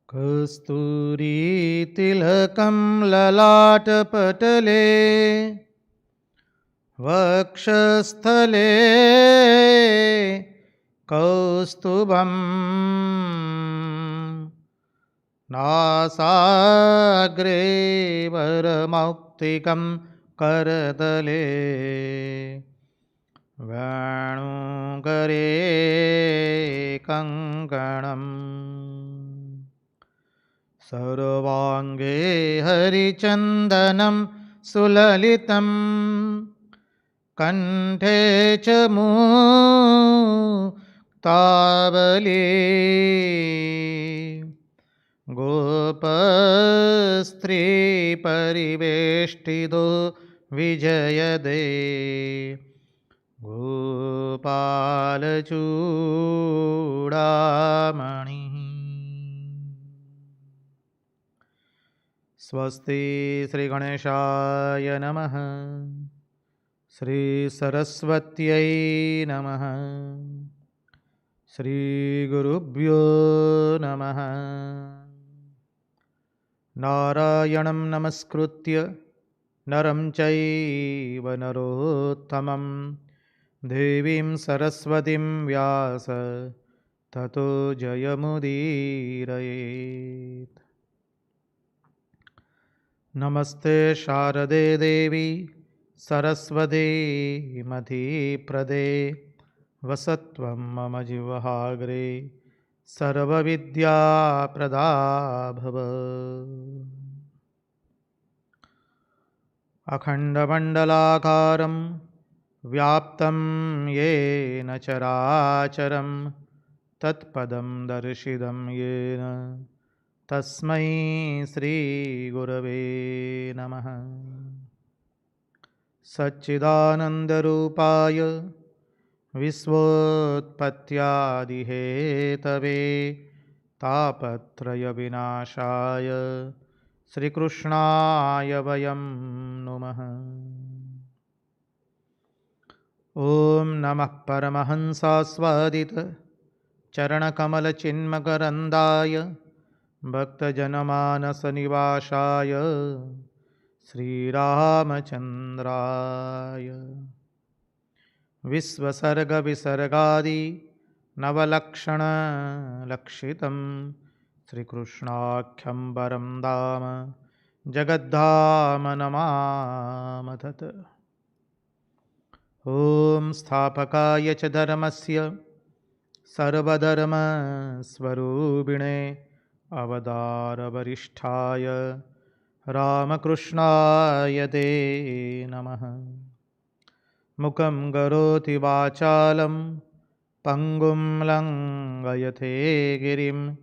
कस्तूरीतिलकं ललाटपटले वक्षस्थले कौस्तुभं नासाग्रे वरमौक्तिकं करतले वेणुकरे कङ्कणम् सर्वांगे हरिचन्दनं सुललितं कंठे च मुक्तावली गोपस्त्री परिवेष्टितो विजयदे गोपालचूडामणि। स्वस्ति श्री गणेशाय नमः। श्री सरस्वत्यै नमः। श्री गुरुभ्यो नमः। नारायणं नमस्कृत्य नरं चैव नरोत्तमं देवीं सरस्वतीं व्यास ततो जयमुदीरयेत्। नमस्ते शारदे देवी सरस्वती मधीप्रदे वसत्वं मम जिह्वाग्रे सर्वविद्याप्रदा भव। अखण्डमण्डलाकारं व्याप्तं येन चराचरं तत्पदं दर्शितं येन तस्मै श्रीगुरवे नमः। सच्चिदानन्दरूपाय विश्वोत्पत्त्यादिहेतवे तापत्रयविनाशाय श्रीकृष्णाय वयं नुमः। ॐ नमः परमहंसास्वादित चरणकमलचिन्मकरन्दाय भक्तजनमानसनिवासाय श्रीरामचन्द्राय विश्वसर्गविसर्गादि नवलक्षणलक्षितं श्रीकृष्णाख्यं परं धाम जगद्धाम नमामतत्। ॐ स्थापकाय च धर्मस्य सर्वधर्मस्वरूपिणे अवतारवरिष्ठाय रामकृष्णाय ते नमः। मुखं करोति वाचालं पङ्गुं लङ्घयते गिरिं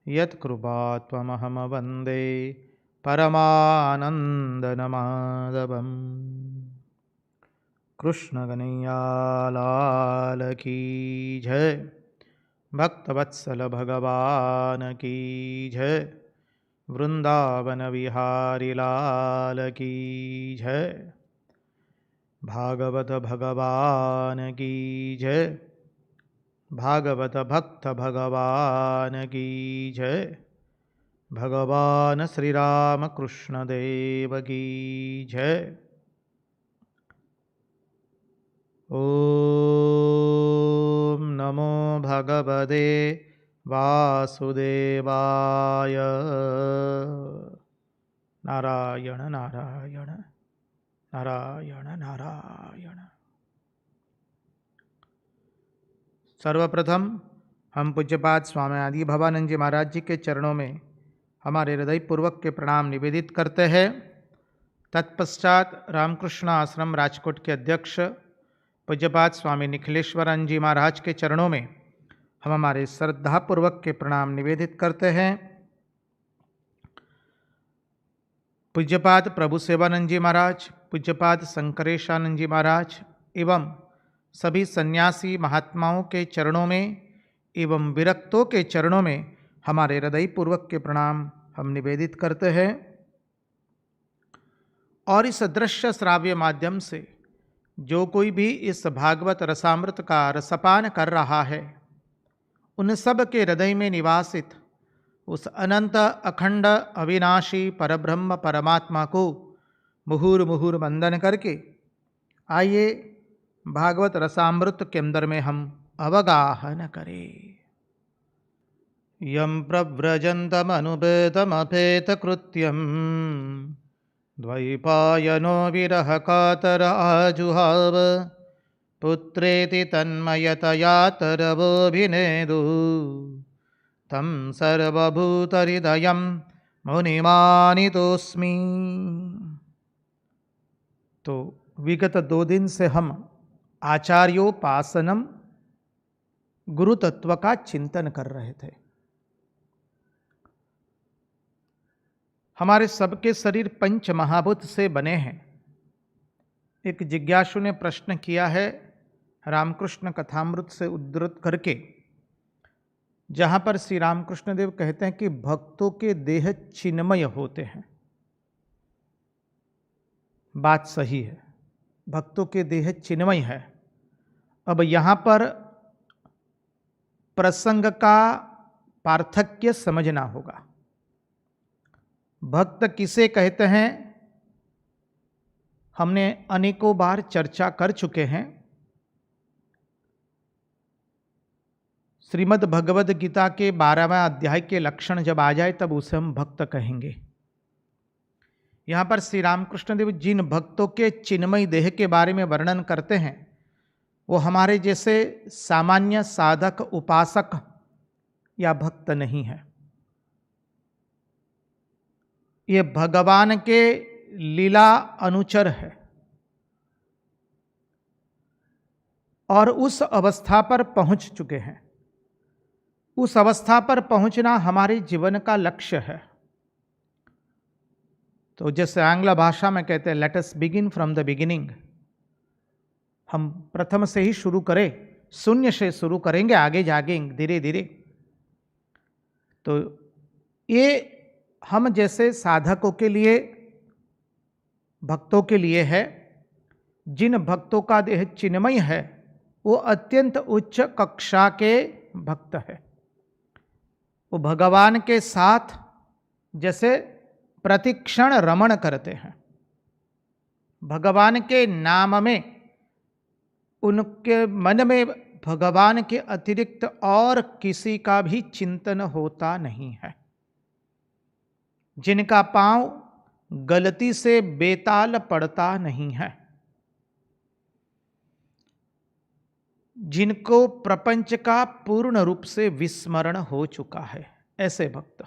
यत्कृपात्वमहं वन्दे परमानन्दमाधवम्। कृष्ण कन्हैया लाल की जय। भक्तवत्सल भगवान की जय। वृंदावन विहारी लाल की जय। भागवत भगवान की जय। भागवत भक्त भगवान की जय। भगवान श्री राम कृष्ण देव की जय। ओम नमो भगवते वासुदेवाय। नारायण नारायण नारायण नारायण। सर्वप्रथम हम पूज्यपाद स्वामी आदि भवानंद जी महाराज जी के चरणों में हमारे हृदयपूर्वक के प्रणाम निवेदित करते हैं। तत्पश्चात रामकृष्ण आश्रम राजकोट के अध्यक्ष पूज्यपाद स्वामी निखिलेश्वरानंद जी महाराज के चरणों में हम हमारे श्रद्धापूर्वक के प्रणाम निवेदित करते हैं। पूज्यपाद प्रभु सेवानंद जी महाराज, पूज्यपाद शंकरेशानंद जी महाराज एवं सभी सन्यासी महात्माओं के चरणों में एवं विरक्तों के चरणों में हमारे हृदयपूर्वक के प्रणाम हम निवेदित करते हैं। और इस दृश्य श्राव्य माध्यम से जो कोई भी इस भागवत रसामृत का रसपान कर रहा है, उन सब के हृदय में निवासित उस अनंत अखंड अविनाशी परब्रह्म परमात्मा को मुहुर्मुहुर वंदन करके आइए भागवत रसामृत के अंदर में हम अवगाहन करें। यं प्रव्रजन्तमनुपेतमपेतकृत्यं द्वैपायनो विरहकातर आजुहाव पुत्रेति तन्मयतया तरवोऽभिनेदु तं सर्वभूतहृदयं मुनिमानितोऽस्मि। तो विगत 2 दिन से हम आचार्योपासनम गुरु तत्व का चिंतन कर रहे थे। हमारे सबके शरीर पंच महाभूत से बने हैं। एक जिज्ञासु ने प्रश्न किया है रामकृष्ण कथामृत से उद्धृत करके, जहां पर श्री रामकृष्ण देव कहते हैं कि भक्तों के देह चिन्मय होते हैं। बात सही है, भक्तों के देह चिन्मय है। अब यहां पर प्रसंग का पार्थक्य समझना होगा। भक्त किसे कहते हैं हमने अनेकों बार चर्चा कर चुके हैं। श्रीमद् भगवद गीता के 12वें अध्याय के लक्षण जब आ जाए तब उसे हम भक्त कहेंगे। यहां पर श्री रामकृष्ण देव जिन भक्तों के चिन्मय देह के बारे में वर्णन करते हैं वो हमारे जैसे सामान्य साधक उपासक या भक्त नहीं है। ये भगवान के लीला अनुचर है और उस अवस्था पर पहुंच चुके हैं। उस अवस्था पर पहुंचना हमारे जीवन का लक्ष्य है। तो जैसे आंग्ल भाषा में कहते हैं let us begin from the beginning. हम प्रथम से ही शुरू करें, शून्य से शुरू करेंगे, आगे जाएंगे धीरे धीरे। तो ये हम जैसे साधकों के लिए, भक्तों के लिए है। जिन भक्तों का देह चिन्मय है वो अत्यंत उच्च कक्षा के भक्त है। वो भगवान के साथ जैसे प्रतिक्षण रमण करते हैं। भगवान के नाम में उनके मन में भगवान के अतिरिक्त और किसी का भी चिंतन होता नहीं है। जिनका पांव गलती से बेताल पड़ता नहीं है, जिनको प्रपंच का पूर्ण रूप से विस्मरण हो चुका है, ऐसे भक्त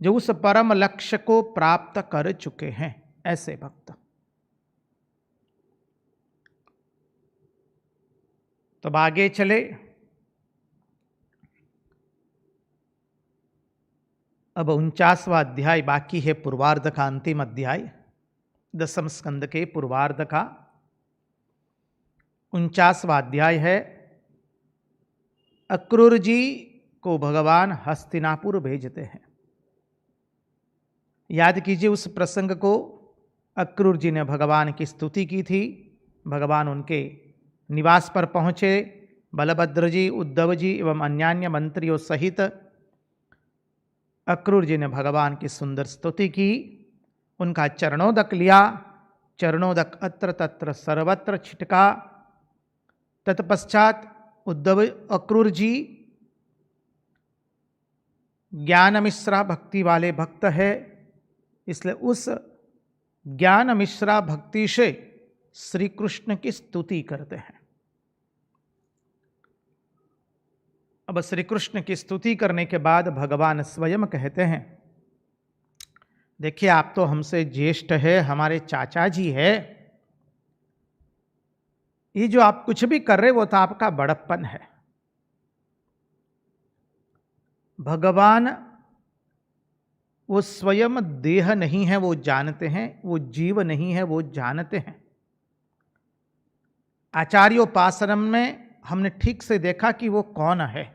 जो उस परम लक्ष्य को प्राप्त कर चुके हैं, ऐसे भक्त। तब आगे चले। अब 49वां अध्याय बाकी है, पूर्वार्ध का अंतिम अध्याय, 10वें स्कंद के पूर्वार्ध का 49वां अध्याय है। अक्रूर जी को भगवान हस्तिनापुर भेजते हैं। याद कीजिए उस प्रसंग को। अक्रूर जी ने भगवान की स्तुति की थी। भगवान उनके निवास पर पहुंचे। बलभद्र जी, उद्धव जी एवं अन्यान्य मंत्रियों सहित अक्रूर जी ने भगवान की सुंदर स्तुति की, उनका चरणोदक लिया। चरणोदक अत्र तत्र सर्वत्र छिटका। तत्पश्चात उद्धव अक्रूर जी ज्ञान मिश्रा भक्ति वाले भक्त है, इसलिए उस ज्ञान मिश्रा भक्ति से श्री कृष्ण की स्तुति करते हैं। अब श्री कृष्ण की स्तुति करने के बाद भगवान स्वयं कहते हैं, देखिए आप तो हमसे ज्येष्ठ है, हमारे चाचा जी है, ये जो आप कुछ भी कर रहे वो तो आपका बड़प्पन है। भगवान वो स्वयं देह नहीं है, वो जानते हैं। वो जीव नहीं है, वो जानते हैं। आचार्योपासनम में हमने ठीक से देखा कि वो कौन है।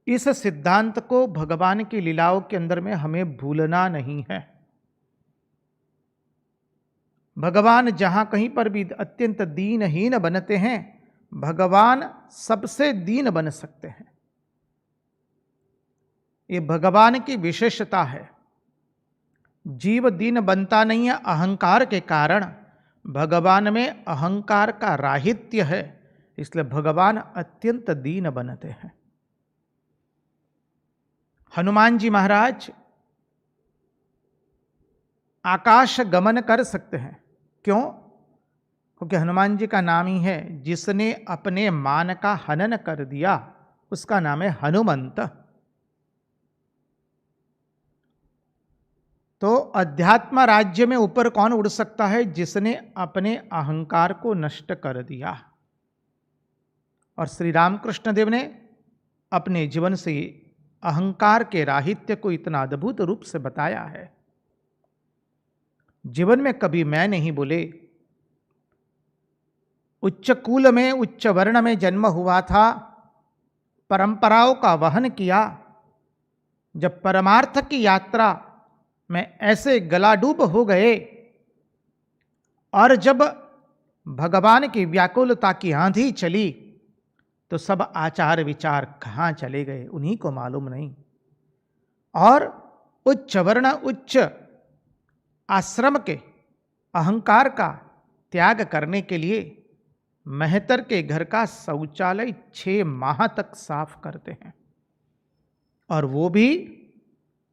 इस सिद्धांत को भगवान की लीलाओं के अंदर में हमें भूलना नहीं है। भगवान जहां कहीं पर भी अत्यंत दीनहीन बनते हैं, भगवान सबसे दीन बन सकते हैं। ये भगवान की विशेषता है। जीव दीन बनता नहीं है अहंकार के कारण, भगवान में अहंकार का राहित्य है, इसलिए भगवान अत्यंत दीन बनते हैं। हनुमान जी महाराज आकाश गमन कर सकते हैं। क्यों? क्योंकि हनुमान जी का नाम ही है, जिसने अपने मान का हनन कर दिया उसका नाम है हनुमंत। तो अध्यात्म राज्य में ऊपर कौन उड़ सकता है? जिसने अपने अहंकार को नष्ट कर दिया। और श्री रामकृष्ण देव ने अपने जीवन से अहंकार के राहित्य को इतना अद्भुत रूप से बताया है। जीवन में कभी मैं नहीं बोले। उच्च कुल में उच्च वर्ण में जन्म हुआ था, परंपराओं का वहन किया। जब परमार्थ की यात्रा में ऐसे गलाडूब हो गए और जब भगवान की व्याकुलता की आंधी चली तो सब आचार विचार कहाँ चले गए उन्हीं को मालूम नहीं। और उच्च वर्ण उच्च आश्रम के अहंकार का त्याग करने के लिए मेहतर के घर का शौचालय 6 माह तक साफ करते हैं, और वो भी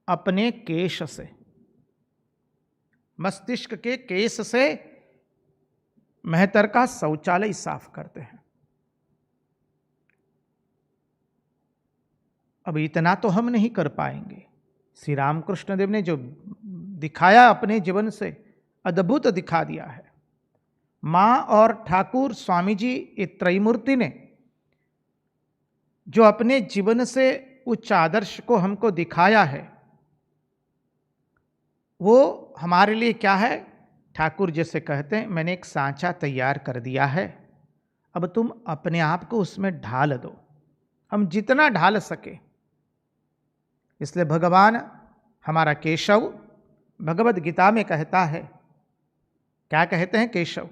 अपने केश से, मस्तिष्क के केश से मेहतर का शौचालय साफ करते हैं। अब इतना तो हम नहीं कर पाएंगे। श्री रामकृष्ण देव ने जो दिखाया अपने जीवन से अद्भुत दिखा दिया है। मां और ठाकुर स्वामी जी ये त्रैमूर्ति ने जो अपने जीवन से उच्च आदर्श को हमको दिखाया है, वो हमारे लिए क्या है? ठाकुर जैसे कहते हैं, मैंने एक सांचा तैयार कर दिया है, अब तुम अपने आप को उसमें ढाल दो। हम जितना ढाल सके। इसलिए भगवान हमारा केशव भगवद गीता में कहता है, क्या कहते हैं केशव?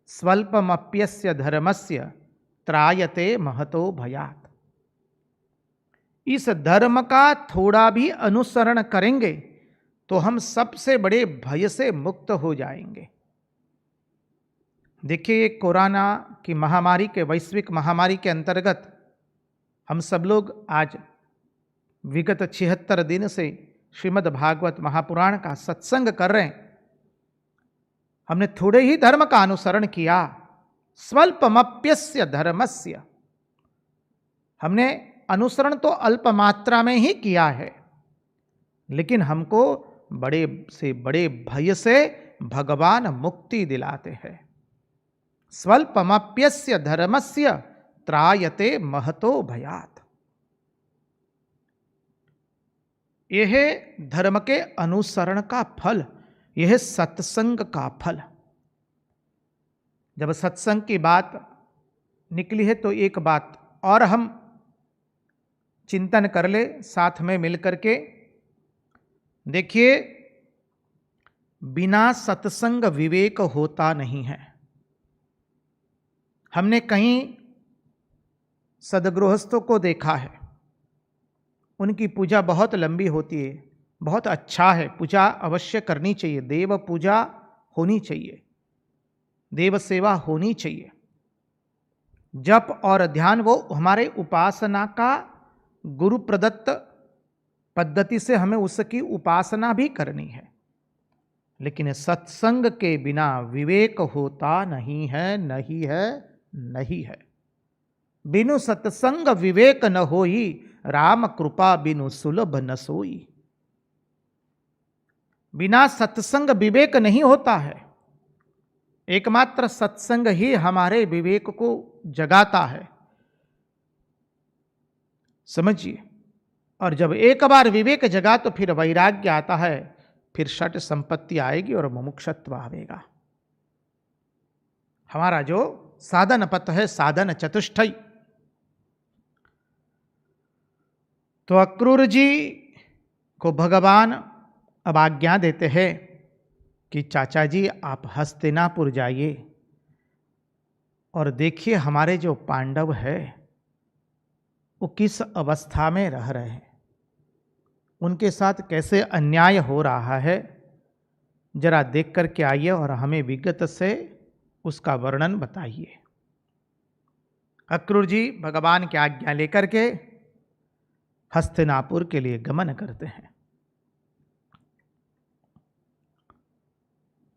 स्वल्पमप्यस्य धर्मस्य त्रायते महतो भयात्। इस धर्म का थोड़ा भी अनुसरण करेंगे तो हम सबसे बड़े भय से मुक्त हो जाएंगे। देखिए, कोरोना की महामारी के, वैश्विक महामारी के अंतर्गत हम सब लोग आज विगत 76 दिन से श्रीमद् भागवत महापुराण का सत्संग कर रहे हैं। हमने थोड़े ही धर्म का अनुसरण किया, स्वल्पमप्यस्य धर्मस्य। हमने अनुसरण तो अल्प मात्रा में ही किया है, लेकिन हमको बड़े से बड़े भय से भगवान मुक्ति दिलाते हैं। स्वल्पमप्यस्य धर्मस्य त्रायते महतो भयात्। यह धर्म के अनुसरण का फल, यह सत्संग का फल। जब सत्संग की बात निकली है तो एक बात और हम चिंतन कर ले साथ में मिलकर के। देखिए, बिना सत्संग विवेक होता नहीं है। हमने कहीं सदगृहस्थों को देखा है, उनकी पूजा बहुत लंबी होती है, बहुत अच्छा है, पूजा अवश्य करनी चाहिए, देव पूजा होनी चाहिए, देव सेवा होनी चाहिए। जप और ध्यान वो हमारे उपासना का गुरु प्रदत्त पद्धति से हमें उसकी उपासना भी करनी है। लेकिन सत्संग के बिना विवेक होता नहीं है, नहीं है, नहीं है। बिनु सत्संग विवेक न होई, राम कृपा बिनु सुलभ न सोई। बिना सत्संग विवेक नहीं होता है। एकमात्र सत्संग ही हमारे विवेक को जगाता है, समझिए। और जब एक बार विवेक जगा तो फिर वैराग्य आता है, फिर षट संपत्ति आएगी और मुमुक्षत्व आवेगा। हमारा जो साधन पथ है, साधन चतुष्टय। तो अक्रूर जी को भगवान अब आज्ञा देते हैं कि चाचा जी आप हस्तिनापुर जाइए और देखिए हमारे जो पांडव है वो किस अवस्था में रह रहे हैं। उनके साथ कैसे अन्याय हो रहा है, जरा देख कर के आइए और हमें विगत से उसका वर्णन बताइए। अक्रूर जी भगवान की आज्ञा लेकर के हस्तिनापुर के लिए गमन करते हैं।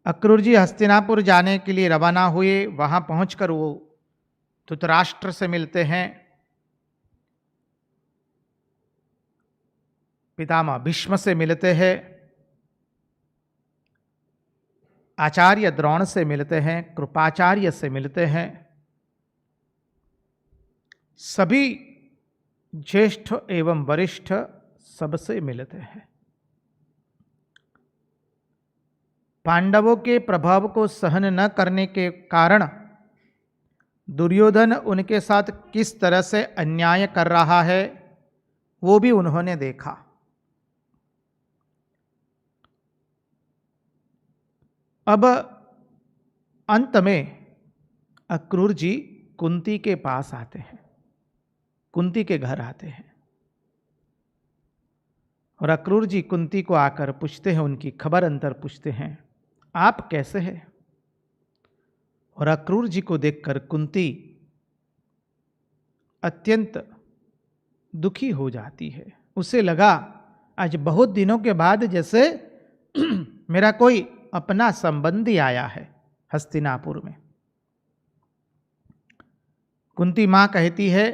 अक्रूर जी हस्तिनापुर जाने के लिए रवाना हुए। वहां पहुंचकर वो धृतराष्ट्र से मिलते हैं, पितामह भीष्म से मिलते हैं, आचार्य द्रोण से मिलते हैं, कृपाचार्य से मिलते हैं। सभी ज्येष्ठ एवं वरिष्ठ सबसे मिलते हैं। पांडवों के प्रभाव को सहन न करने के कारण दुर्योधन उनके साथ किस तरह से अन्याय कर रहा है वो भी उन्होंने देखा। अब अंत में अक्रूर जी कुंती के पास आते हैं, कुंती के घर आते हैं और अक्रूर जी कुंती को आकर पूछते हैं, उनकी खबर अंतर पूछते हैं, आप कैसे हैं? और अक्रूर जी को देखकर कुंती अत्यंत दुखी हो जाती है। उसे लगा आज बहुत दिनों के बाद जैसे मेरा कोई अपना संबंधी आया है हस्तिनापुर में। कुंती मां कहती है,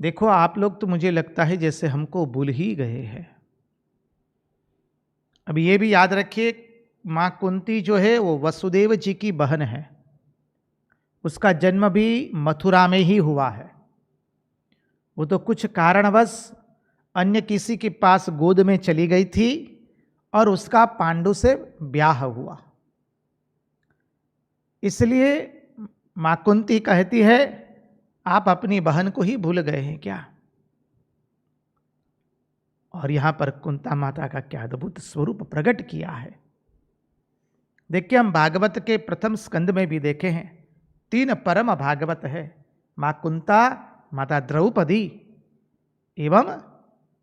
देखो आप लोग तो मुझे लगता है जैसे हमको भूल ही गए हैं। अब ये भी याद रखिए, मां कुंती जो है वो वसुदेव जी की बहन है। उसका जन्म भी मथुरा में ही हुआ है। वो तो कुछ कारणवश अन्य किसी के पास गोद में चली गई थी और उसका पांडु से ब्याह हुआ। इसलिए मां कुंती कहती है, आप अपनी बहन को ही भूल गए हैं क्या? और यहां पर कुंता माता का क्या अद्भुत स्वरूप प्रकट किया है। देखिए, हम भागवत के प्रथम स्कंद में भी देखे हैं, 3 परम भागवत है, मां कुंता, माता द्रौपदी एवं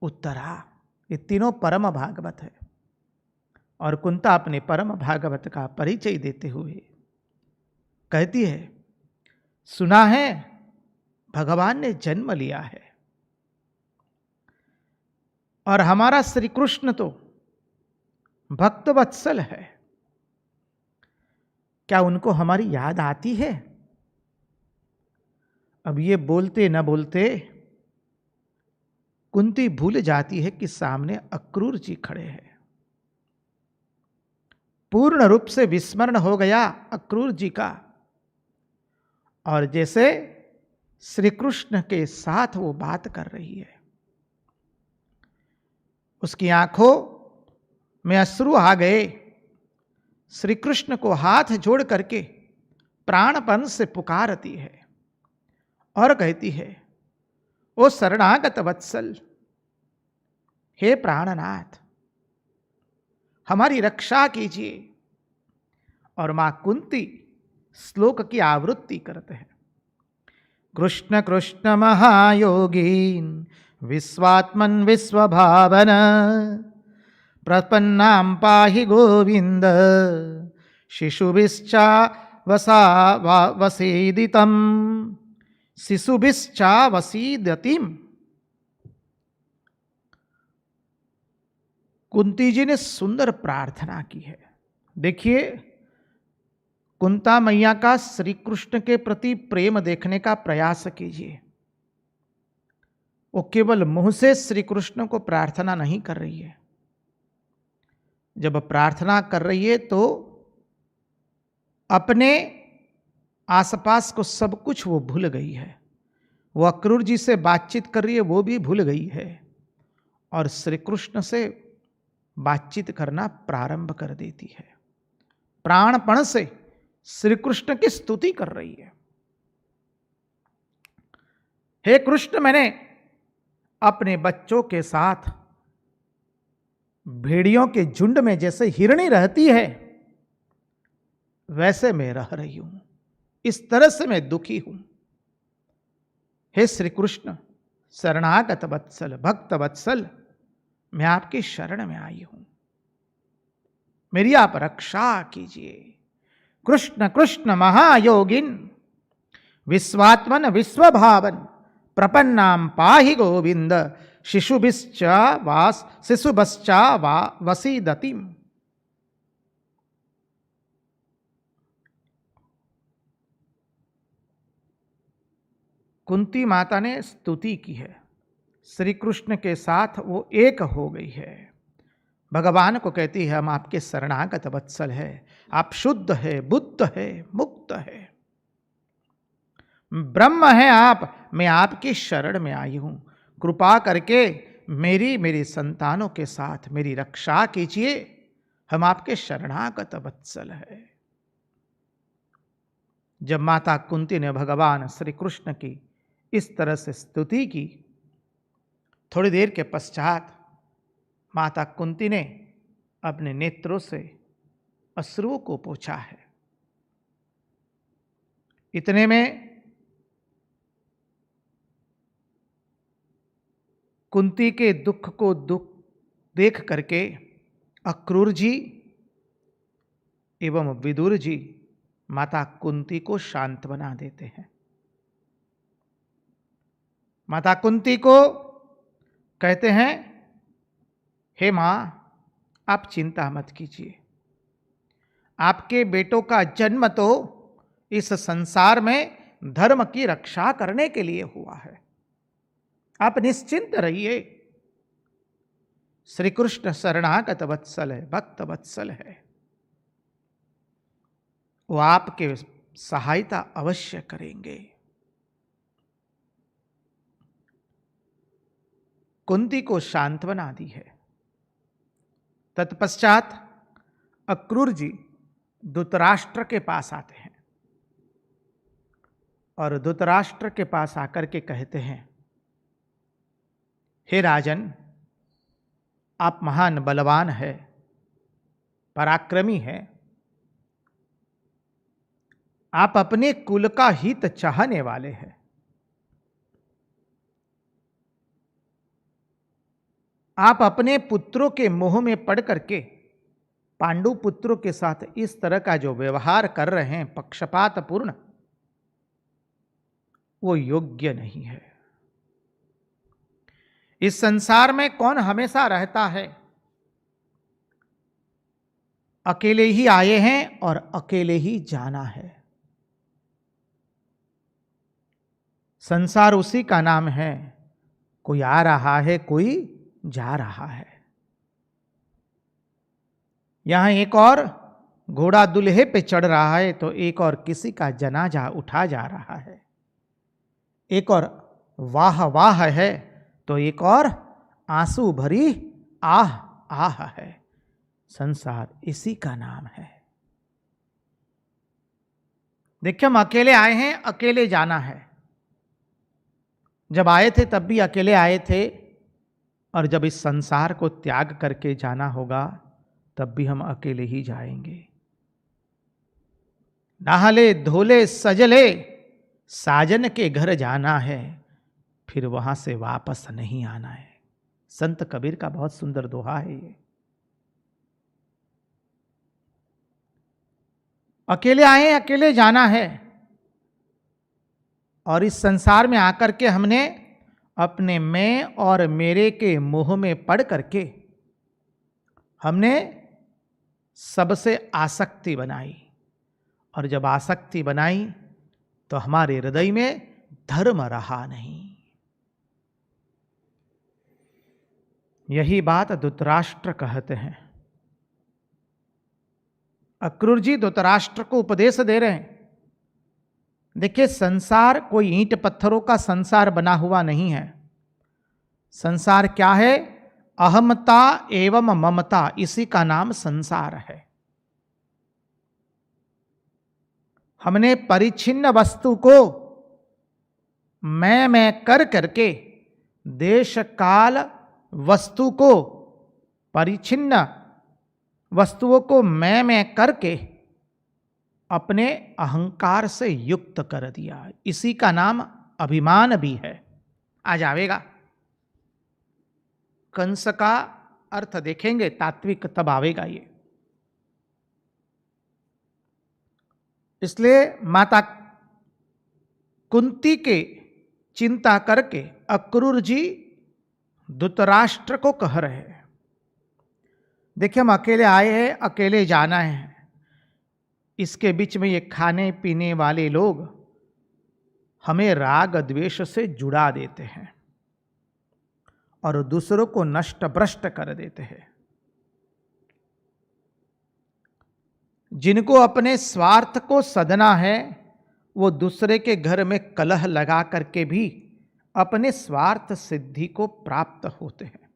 उत्तरा। ये तीनों परम भागवत है। और कुंता अपने परम भागवत का परिचय देते हुए कहती है, सुना है भगवान ने जन्म लिया है और हमारा श्री कृष्ण तो भक्त वत्सल है, क्या उनको हमारी याद आती है? अब ये बोलते न बोलते कुंती भूल जाती है कि सामने अक्रूर जी खड़े हैं। पूर्ण रूप से विस्मरण हो गया अक्रूर जी का, और जैसे श्री कृष्ण के साथ वो बात कर रही है। उसकी आंखों में अश्रु आ गए। श्री कृष्ण को हाथ जोड़ करके प्राणपन से पुकारती है और कहती है, ओ शरणागत वत्सल, हे प्राणनाथ, हमारी रक्षा कीजिए। और मां कुंती श्लोक की आवृत्ति करते हैं, कृष्ण कृष्ण महायोगीन विश्वात्मन विश्वभावन प्रपन्नां पाहि गोविंद शिशुभिश्चा वसेदितम शिशुभिश्चा वसीदतिम। कुंती जी ने सुंदर प्रार्थना की है। देखिए, कुंता मैया का श्री कृष्ण के प्रति प्रेम देखने का प्रयास कीजिए। वो केवल मुंह से श्री कृष्ण को प्रार्थना नहीं कर रही है। जब प्रार्थना कर रही है तो अपने आसपास को सब कुछ वो भूल गई है। वो अक्रूर जी से बातचीत कर रही है, वो भी भूल गई है, और श्री कृष्ण से बातचीत करना प्रारंभ कर देती है। प्राणपण से श्री कृष्ण की स्तुति कर रही है। हे कृष्ण, मैंने अपने बच्चों के साथ भेड़ियों के झुंड में जैसे हिरणी रहती है वैसे मैं रह रही हूं। इस तरह से मैं दुखी हूं। हे श्री कृष्ण, शरणागत वत्सल, भक्त वत्सल, मैं आपकी शरण में आई हूं, मेरी आप रक्षा कीजिए। कृष्ण कृष्ण महायोगिन, विश्वात्मन विश्वभावन, प्रपन्नाम पाहि गोविंद, शिशुभश्चा वसीदतिम। कुंती माता ने स्तुति की है, श्री कृष्ण के साथ वो एक हो गई है। भगवान को कहती है हम आपके शरणागत वत्सल है, आप शुद्ध है, बुद्ध है, मुक्त है, ब्रह्म है आप, मैं आपकी शरण में आई हूं, कृपा करके मेरी संतानों के साथ मेरी रक्षा कीजिए, हम आपके शरणागत वत्सल है। जब माता कुंती ने भगवान श्री कृष्ण की इस तरह से स्तुति की, थोड़ी देर के पश्चात माता कुंती ने अपने नेत्रों से अश्रुओं को पोंछा है। इतने में कुंती के दुख को देख करके अक्रूर जी एवं विदुर जी माता कुंती को सांत्वना देते हैं। माता कुंती को कहते हैं, हे मां, आप चिंता मत कीजिए, आपके बेटों का जन्म तो इस संसार में धर्म की रक्षा करने के लिए हुआ है, आप निश्चिंत रहिए। श्री कृष्ण शरणागत वत्सल है, भक्त वत्सल है, वो आपके सहायता अवश्य करेंगे। कुंती को सांत्वना दी है। तत्पश्चात अक्रूर जी धृतराष्ट्र के पास आते हैं और धृतराष्ट्र के पास आकर के कहते हैं, हे राजन, आप महान बलवान है, पराक्रमी है, आप अपने कुल का हित चाहने वाले हैं, आप अपने पुत्रों के मोह में पड़ करके पांडु पुत्रों के साथ इस तरह का जो व्यवहार कर रहे हैं पक्षपातपूर्ण, वो योग्य नहीं है। इस संसार में कौन हमेशा रहता है? अकेले ही आए हैं और अकेले ही जाना है। संसार उसी का नाम है, कोई आ रहा है, कोई जा रहा है। यहां एक और घोड़ा दूल्हे पे चढ़ रहा है तो एक और किसी का जनाजा उठा जा रहा है, एक और वाह वाह है तो एक और आंसू भरी आह आह है। संसार इसी का नाम है। देखिए, हम अकेले आए हैं, अकेले जाना है। जब आए थे तब भी अकेले आए थे, और जब इस संसार को त्याग करके जाना होगा तब भी हम अकेले ही जाएंगे। नहाले धोले सजले साजन के घर जाना है, फिर वहां से वापस नहीं आना है। संत कबीर का बहुत सुंदर दोहा है ये। अकेले आए, अकेले जाना है, और इस संसार में आकर के हमने अपने मैं और मेरे के मोह में पड़ करके हमने सबसे आसक्ति बनाई, और जब आसक्ति बनाई तो हमारे हृदय में धर्म रहा नहीं। यही बात धृतराष्ट्र कहते हैं। अक्रूर जी धृतराष्ट्र को उपदेश दे रहे हैं। देखिए, संसार कोई ईंट पत्थरों का संसार बना हुआ नहीं है। संसार क्या है? अहमता एवं ममता, इसी का नाम संसार है। हमने परिच्छिन्न वस्तु को मैं कर करके, देश काल वस्तु को, परिच्छिन्न वस्तुओं को मैं करके अपने अहंकार से युक्त कर दिया। इसी का नाम अभिमान भी है। आ जाएगा। कंस का अर्थ देखेंगे तात्विक, तब आवेगा ये। इसलिए माता कुंती के चिंता करके अक्रूर जी धृतराष्ट्र को कह रहे हैं, देखिए हम अकेले आए हैं, अकेले जाना है, इसके बीच में ये खाने पीने वाले लोग हमें राग द्वेष से जुड़ा देते हैं और दूसरों को नष्ट भ्रष्ट कर देते हैं। जिनको अपने स्वार्थ को सधना है वो दूसरे के घर में कलह लगा करके भी अपने स्वार्थ सिद्धि को प्राप्त होते हैं।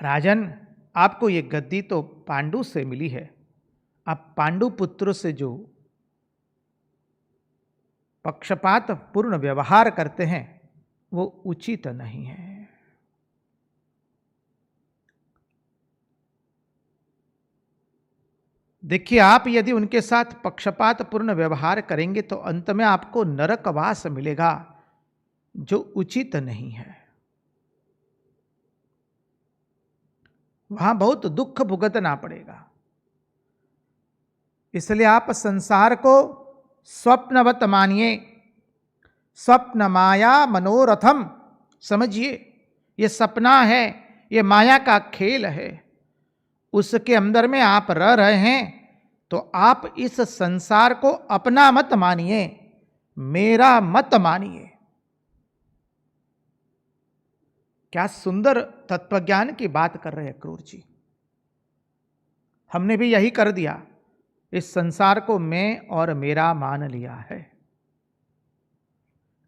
राजन, आपको ये गद्दी तो पांडु से मिली है, आप पांडु पुत्र से जो पक्षपात पूर्ण व्यवहार करते हैं वो उचित नहीं है। देखिए, आप यदि उनके साथ पक्षपात पूर्ण व्यवहार करेंगे तो अंत में आपको नरकवास मिलेगा, जो उचित नहीं है। वहां बहुत दुख भुगतना पड़ेगा। इसलिए आप संसार को स्वप्नवत मानिए, स्वप्न माया मनोरथम समझिए। ये सपना है, ये माया का खेल है, उसके अंदर में आप रह रहे हैं तो आप इस संसार को अपना मत मानिए, मेरा मत मानिए। क्या सुंदर तत्वज्ञान की बात कर रहे हैं अक्रूर जी। हमने भी यही कर दिया, इस संसार को मैं और मेरा मान लिया है।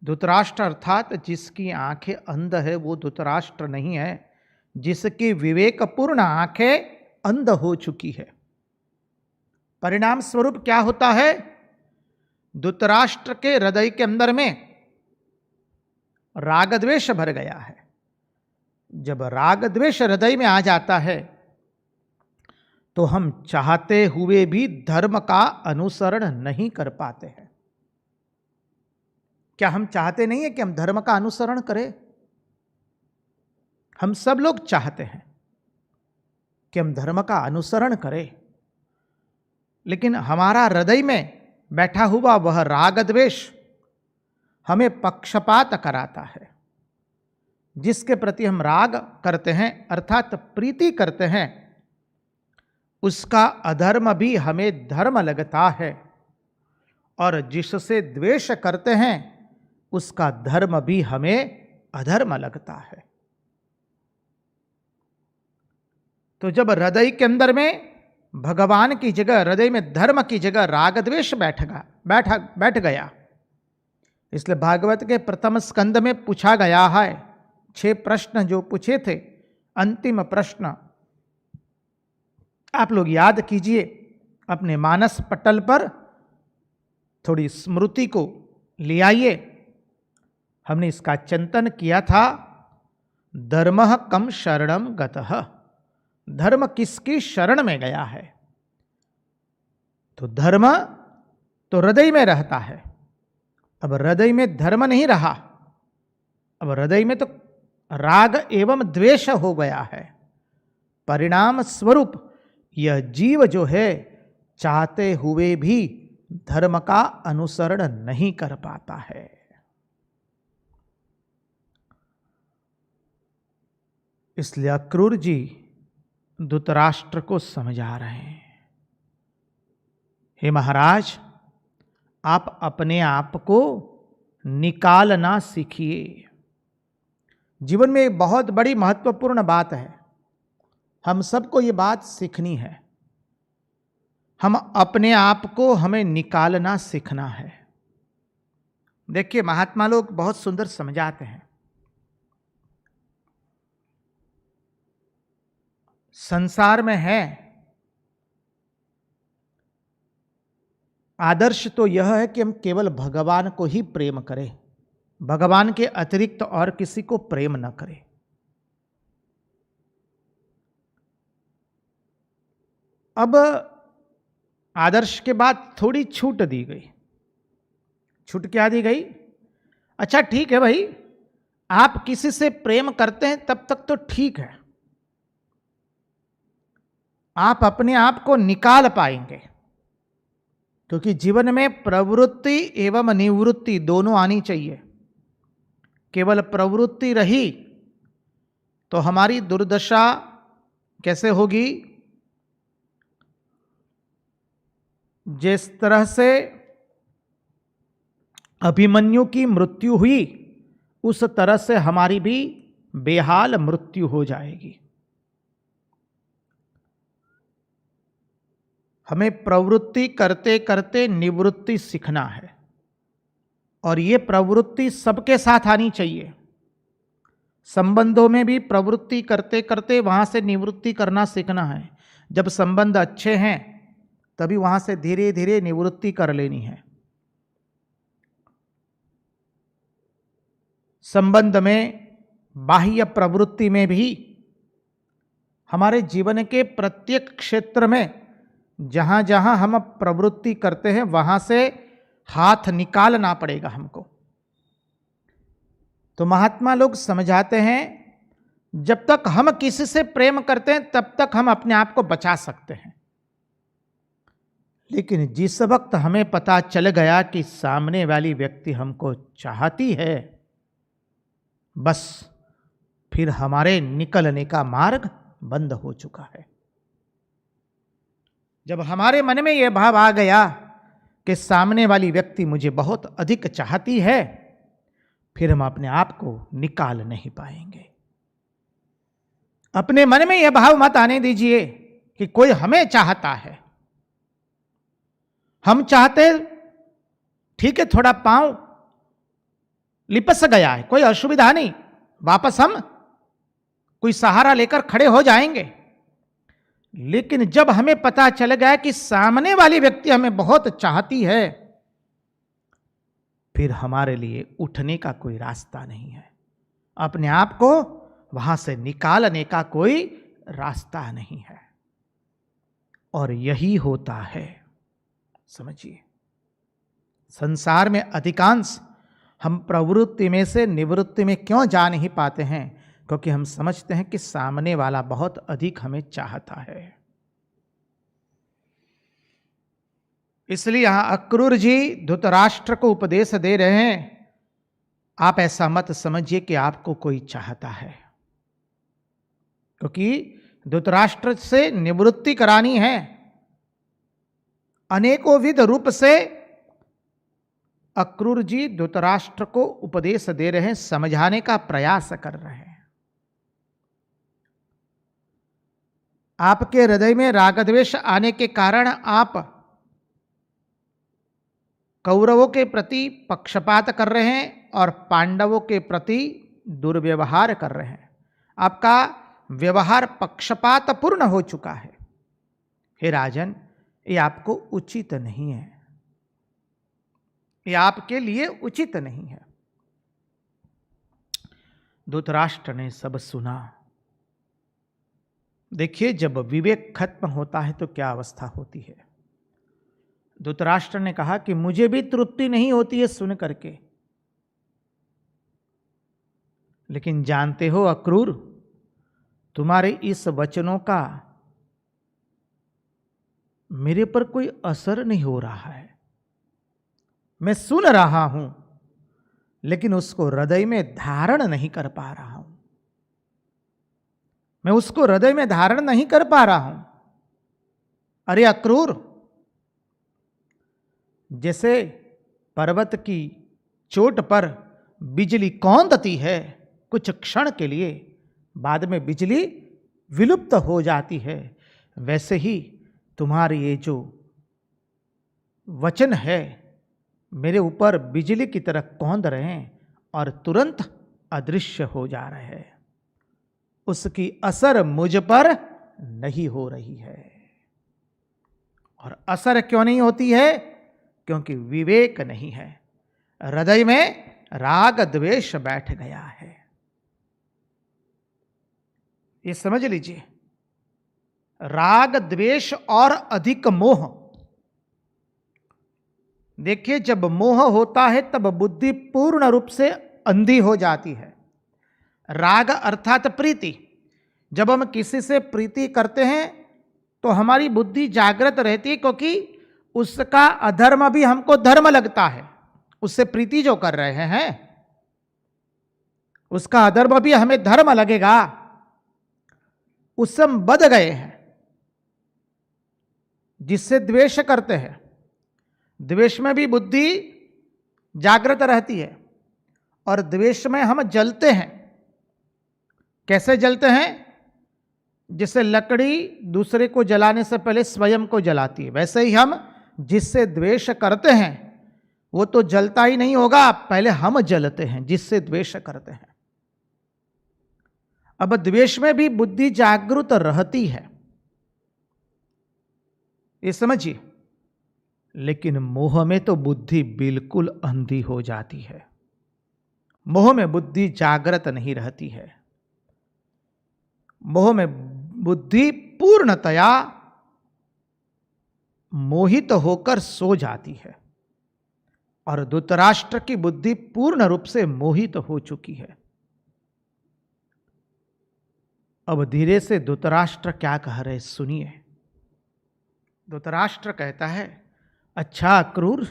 धृतराष्ट्र अर्थात जिसकी आंखें अंध है वो धृतराष्ट्र नहीं है, जिसकी विवेकपूर्ण आंखें अंध हो चुकी है। परिणाम स्वरूप क्या होता है? धृतराष्ट्र के हृदय के अंदर में राग द्वेष भर गया है। जब राग द्वेष हृदय में आ जाता है तो हम चाहते हुए भी धर्म का अनुसरण नहीं कर पाते हैं। क्या हम चाहते नहीं है कि हम धर्म का अनुसरण करें? हम सब लोग चाहते हैं कि हम धर्म का अनुसरण करें, लेकिन हमारा हृदय में बैठा हुआ वह राग द्वेष हमें पक्षपात कराता है। जिसके प्रति हम राग करते हैं अर्थात प्रीति करते हैं, उसका अधर्म भी हमें धर्म लगता है, और जिससे द्वेष करते हैं उसका धर्म भी हमें अधर्म लगता है। तो जब हृदय के अंदर में भगवान की जगह, हृदय में धर्म की जगह राग द्वेष बैठ गया, इसलिए भागवत के प्रथम स्कंद में पूछा गया है 6 प्रश्न जो पूछे थे। अंतिम प्रश्न आप लोग याद कीजिए, अपने मानस पटल पर थोड़ी स्मृति को ले आइए। हमने इसका चिंतन किया था, धर्मः कम शरणम गतः, धर्म किसकी शरण में गया है? तो धर्म तो हृदय में रहता है, अब हृदय में धर्म नहीं रहा, अब हृदय में तो राग एवं द्वेष हो गया है। परिणाम स्वरूप यह जीव जो है चाहते हुए भी धर्म का अनुसरण नहीं कर पाता है। इसलिए अक्रूर जी धृतराष्ट्र को समझा रहे हैं, हे महाराज, आप अपने आप को निकालना सीखिए। जीवन में एक बहुत बड़ी महत्वपूर्ण बात है, हम सबको ये बात सीखनी है। हम अपने आप को हमें निकालना सीखना है। देखिए, महात्मा लोग बहुत सुंदर समझाते हैं। संसार में है, आदर्श तो यह है कि हम केवल भगवान को ही प्रेम करें, भगवान के अतिरिक्त और किसी को प्रेम न करें। अब आदर्श के बाद थोड़ी छूट दी गई। छूट क्या दी गई? अच्छा ठीक है भाई, आप किसी से प्रेम करते हैं तब तक तो ठीक है, आप अपने आप को निकाल पाएंगे, क्योंकि जीवन में प्रवृत्ति एवं निवृत्ति दोनों आनी चाहिए। केवल प्रवृत्ति रही तो हमारी दुर्दशा कैसे होगी? जिस तरह से अभिमन्यु की मृत्यु हुई उस तरह से हमारी भी बेहाल मृत्यु हो जाएगी। हमें प्रवृत्ति करते करते निवृत्ति सीखना है, और ये प्रवृत्ति सबके साथ आनी चाहिए। संबंधों में भी प्रवृत्ति करते करते वहां से निवृत्ति करना सीखना है। जब संबंध अच्छे हैं तभी वहां से धीरे धीरे निवृत्ति कर लेनी है। संबंध में, बाह्य प्रवृत्ति में भी, हमारे जीवन के प्रत्येक क्षेत्र में जहां जहां हम प्रवृत्ति करते हैं वहां से हाथ निकालना पड़ेगा हमको। तो महात्मा लोग समझाते हैं, जब तक हम किसी से प्रेम करते हैं तब तक हम अपने आप को बचा सकते हैं, लेकिन जिस वक्त हमें पता चल गया कि सामने वाली व्यक्ति हमको चाहती है, बस फिर हमारे निकलने का मार्ग बंद हो चुका है। जब हमारे मन में यह भाव आ गया कि सामने वाली व्यक्ति मुझे बहुत अधिक चाहती है, फिर हम अपने आप को निकाल नहीं पाएंगे। अपने मन में यह भाव मत आने दीजिए कि कोई हमें चाहता है। हम चाहते, ठीक है, थोड़ा पांव लिपस गया है, कोई असुविधा नहीं, वापस हम कोई सहारा लेकर खड़े हो जाएंगे। लेकिन जब हमें पता चल गया कि सामने वाली व्यक्ति हमें बहुत चाहती है, फिर हमारे लिए उठने का कोई रास्ता नहीं है, अपने आप को वहां से निकालने का कोई रास्ता नहीं है। और यही होता है, समझिए, संसार में अधिकांश हम प्रवृत्ति में से निवृत्ति में क्यों जा नहीं पाते हैं? क्योंकि हम समझते हैं कि सामने वाला बहुत अधिक हमें चाहता है। इसलिए यहां अक्रूर जी धृतराष्ट्र को उपदेश दे रहे हैं, आप ऐसा मत समझिए कि आपको कोई चाहता है, क्योंकि धृतराष्ट्र से निवृत्ति करानी है। अनेकों विध रूप से अक्रूर जी धृतराष्ट्र को उपदेश दे रहे हैं, समझाने का प्रयास कर रहे हैं। आपके हृदय में रागद्वेष आने के कारण आप कौरवों के प्रति पक्षपात कर रहे हैं और पांडवों के प्रति दुर्व्यवहार कर रहे हैं। आपका व्यवहार पक्षपातपूर्ण हो चुका है। हे राजन, ये आपको उचित नहीं है, ये आपके लिए उचित नहीं है। धृतराष्ट्र ने सब सुना। देखिए, जब विवेक खत्म होता है तो क्या अवस्था होती है। धृतराष्ट्र ने कहा कि मुझे भी तृप्ति नहीं होती है सुन करके, लेकिन जानते हो अक्रूर, तुम्हारे इस वचनों का मेरे पर कोई असर नहीं हो रहा है। मैं सुन रहा हूं, लेकिन उसको हृदय में धारण नहीं कर पा रहा हूं। मैं उसको हृदय में धारण नहीं कर पा रहा हूं। अरे अक्रूर, जैसे पर्वत की चोट पर बिजली कौंधती है कुछ क्षण के लिए, बाद में बिजली विलुप्त हो जाती है, वैसे ही तुम्हारे ये जो वचन है मेरे ऊपर बिजली की तरह कौंध रहे हैं और तुरंत अदृश्य हो जा रहे हैं। उसकी असर मुझ पर नहीं हो रही है। और असर क्यों नहीं होती है? क्योंकि विवेक नहीं है, हृदय में राग द्वेष बैठ गया है। ये समझ लीजिए, राग द्वेष और अधिक मोह देखिए, जब मोह होता है तब बुद्धि पूर्ण रूप से अंधी हो जाती है। राग अर्थात प्रीति, जब हम किसी से प्रीति करते हैं तो हमारी बुद्धि जागृत रहती है, क्योंकि उसका अधर्म भी हमको धर्म लगता है। उससे प्रीति जो कर रहे हैं उसका अधर्म भी हमें धर्म लगेगा, उससे हम बध गए हैं। जिससे द्वेष करते हैं, द्वेष में भी बुद्धि जागृत रहती है और द्वेष में हम जलते हैं। कैसे जलते हैं? जिससे लकड़ी दूसरे को जलाने से पहले स्वयं को जलाती है, वैसे ही हम जिससे द्वेष करते हैं वो तो जलता ही नहीं होगा, पहले हम जलते हैं जिससे द्वेष करते हैं। अब द्वेष में भी बुद्धि जागृत रहती है, ये समझिए। लेकिन मोह में तो बुद्धि बिल्कुल अंधी हो जाती है। मोह में बुद्धि जागृत नहीं रहती है। मोह में बुद्धि पूर्णतया मोहित होकर सो जाती है और धृतराष्ट्र की बुद्धि पूर्ण रूप से मोहित हो चुकी है। अब धीरे से धृतराष्ट्र क्या कह रहे सुनिए। धृतराष्ट्र कहता है, अच्छा अक्रूर,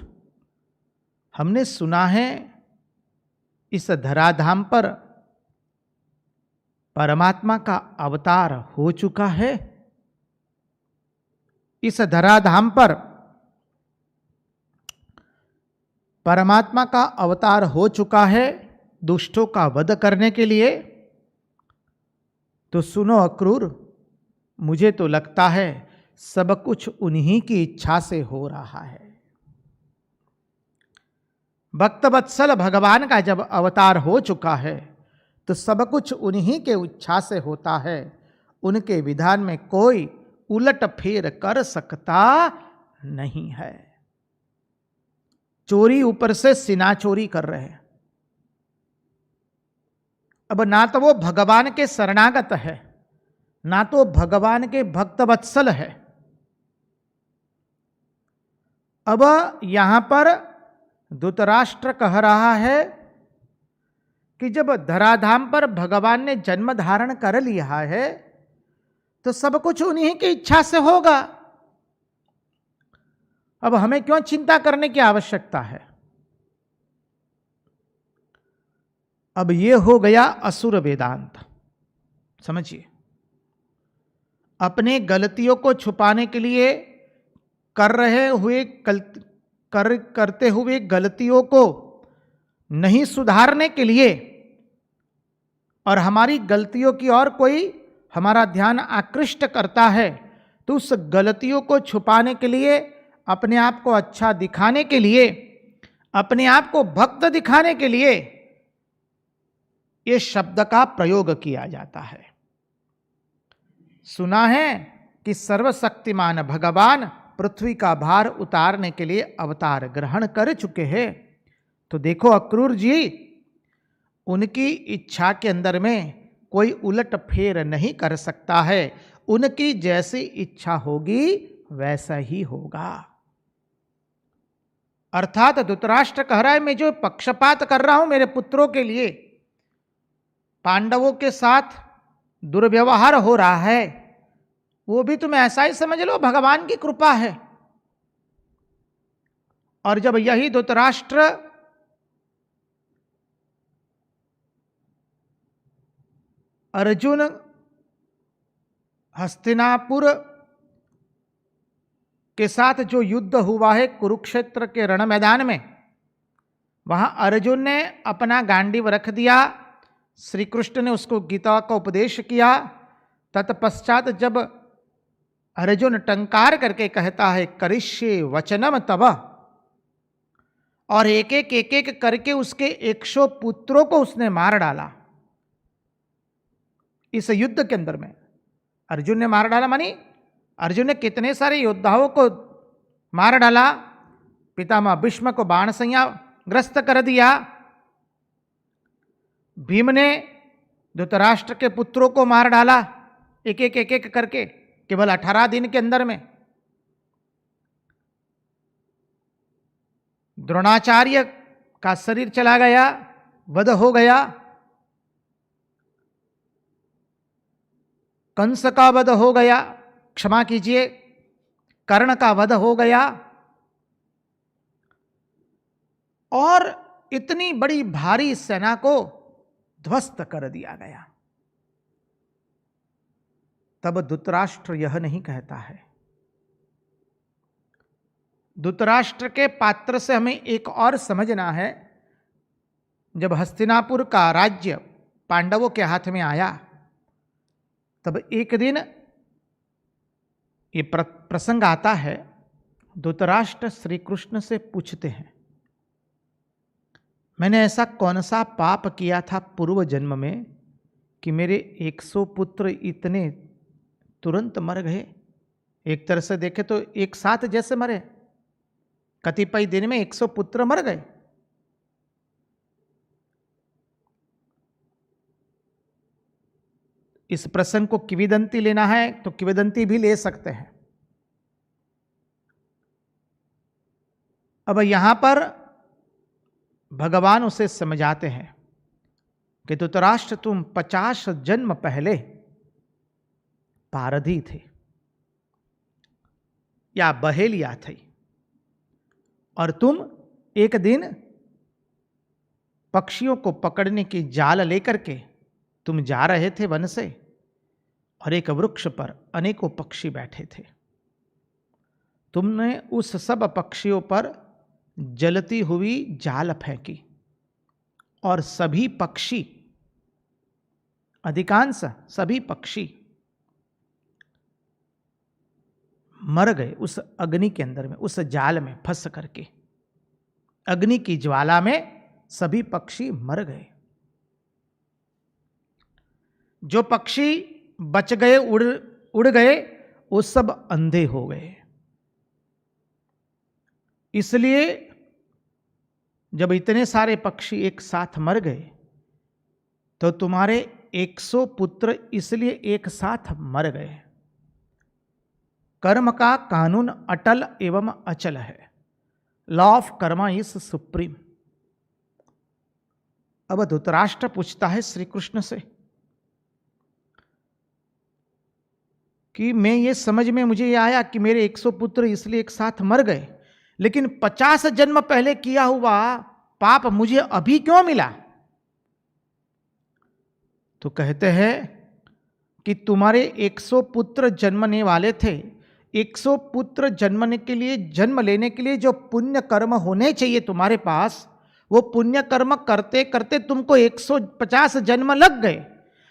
हमने सुना है इस धराधाम पर परमात्मा का अवतार हो चुका है। इस धराधाम पर परमात्मा का अवतार हो चुका है दुष्टों का वध करने के लिए। तो सुनो अक्रूर, मुझे तो लगता है सब कुछ उन्हीं की इच्छा से हो रहा है। भक्तवत्सल भगवान का जब अवतार हो चुका है तो सब कुछ उन्हीं के इच्छा से होता है। उनके विधान में कोई उलट फेर कर सकता नहीं है। चोरी ऊपर से सिना चोरी कर रहे हैं। अब ना तो वो भगवान के शरणागत है, ना तो भगवान के भक्तवत्सल है। अब यहां पर धृतराष्ट्र कह रहा है कि जब धराधाम पर भगवान ने जन्म धारण कर लिया है तो सब कुछ उन्हीं की इच्छा से होगा। अब हमें क्यों चिंता करने की आवश्यकता है? अब ये हो गया असुर वेदांत। समझिए, अपने गलतियों को छुपाने के लिए करते हुए गलतियों को नहीं सुधारने के लिए और हमारी गलतियों की ओर कोई हमारा ध्यान आकृष्ट करता है तो उस गलतियों को छुपाने के लिए, अपने आप को अच्छा दिखाने के लिए, अपने आप को भक्त दिखाने के लिए ये शब्द का प्रयोग किया जाता है। सुना है कि सर्वशक्तिमान भगवान पृथ्वी का भार उतारने के लिए अवतार ग्रहण कर चुके हैं। तो देखो अक्रूर जी, उनकी इच्छा के अंदर में कोई उलट फेर नहीं कर सकता है। उनकी जैसी इच्छा होगी वैसा ही होगा। अर्थात धृतराष्ट्र कह रहा है, मैं जो पक्षपात कर रहा हूं मेरे पुत्रों के लिए, पांडवों के साथ दुर्व्यवहार हो रहा है, वो भी तुम ऐसा ही समझ लो भगवान की कृपा है। और जब यही धृतराष्ट्र अर्जुन हस्तिनापुर के साथ जो युद्ध हुआ है कुरुक्षेत्र के रण मैदान में, वहां अर्जुन ने अपना गांडीव रख दिया, श्री कृष्ण ने उसको गीता का उपदेश किया। तत्पश्चात जब अर्जुन टंकार करके कहता है करिष्ये वचनम तव, और एक एक करके उसके 100 पुत्रों को उसने मार डाला। इस युद्ध के अंदर में अर्जुन ने मार डाला, मानी अर्जुन ने कितने सारे योद्धाओं को मार डाला। पितामह भीष्म को बाण संज्ञा ग्रस्त कर दिया। भीम ने धृतराष्ट्र के पुत्रों को मार डाला एक एक करके, केवल 18 दिन के अंदर में। द्रोणाचार्य का शरीर चला गया, वध हो गया, कंस का वध हो गया, क्षमा कीजिए, कर्ण का वध हो गया, और इतनी बड़ी भारी सेना को ध्वस्त कर दिया गया। तब धृतराष्ट्र यह नहीं कहता है। धृतराष्ट्र के पात्र से हमें एक और समझना है। जब हस्तिनापुर का राज्य पांडवों के हाथ में आया, तब एक दिन ये प्रसंग आता है, धृतराष्ट्र श्री कृष्ण से पूछते हैं, मैंने ऐसा कौन सा पाप किया था पूर्व जन्म में कि मेरे 100 पुत्र इतने तुरंत मर गए? एक तरह से देखे तो एक साथ जैसे मरे, कतिपय दिन में 100 पुत्र मर गए। इस प्रसंग को किंवदंती लेना है तो किंवदंती भी ले सकते हैं। अब यहां पर भगवान उसे समझाते हैं कि धृतराष्ट्र तुम 50 जन्म पहले पारधी थे या बहेलिया थे, और तुम एक दिन पक्षियों को पकड़ने की जाल लेकर के तुम जा रहे थे वन से, और एक वृक्ष पर अनेकों पक्षी बैठे थे। तुमने उस सब पक्षियों पर जलती हुई जाल फेंकी, और सभी पक्षी, अधिकांश सभी पक्षी मर गए उस अग्नि के अंदर में, उस जाल में फंस करके। अग्नि की ज्वाला में सभी पक्षी मर गए। जो पक्षी बच गए, उड़ गए, वो सब अंधे हो गए। इसलिए जब इतने सारे पक्षी एक साथ मर गए, तो तुम्हारे 100 पुत्र इसलिए एक साथ मर गए। कर्म का कानून अटल एवं अचल है। Law of Karma is supreme. अब धृतराष्ट्र पूछता है श्री कृष्ण से कि मैं ये समझ में मुझे ये आया कि मेरे 100 पुत्र इसलिए एक साथ मर गए, लेकिन 50 जन्म पहले किया हुआ पाप मुझे अभी क्यों मिला? तो कहते हैं कि तुम्हारे 100 पुत्र जन्मने वाले थे। 100 पुत्र जन्मने के लिए, जन्म लेने के लिए जो पुण्य कर्म होने चाहिए तुम्हारे पास, वो पुण्य कर्म करते करते तुमको 150 जन्म लग गए,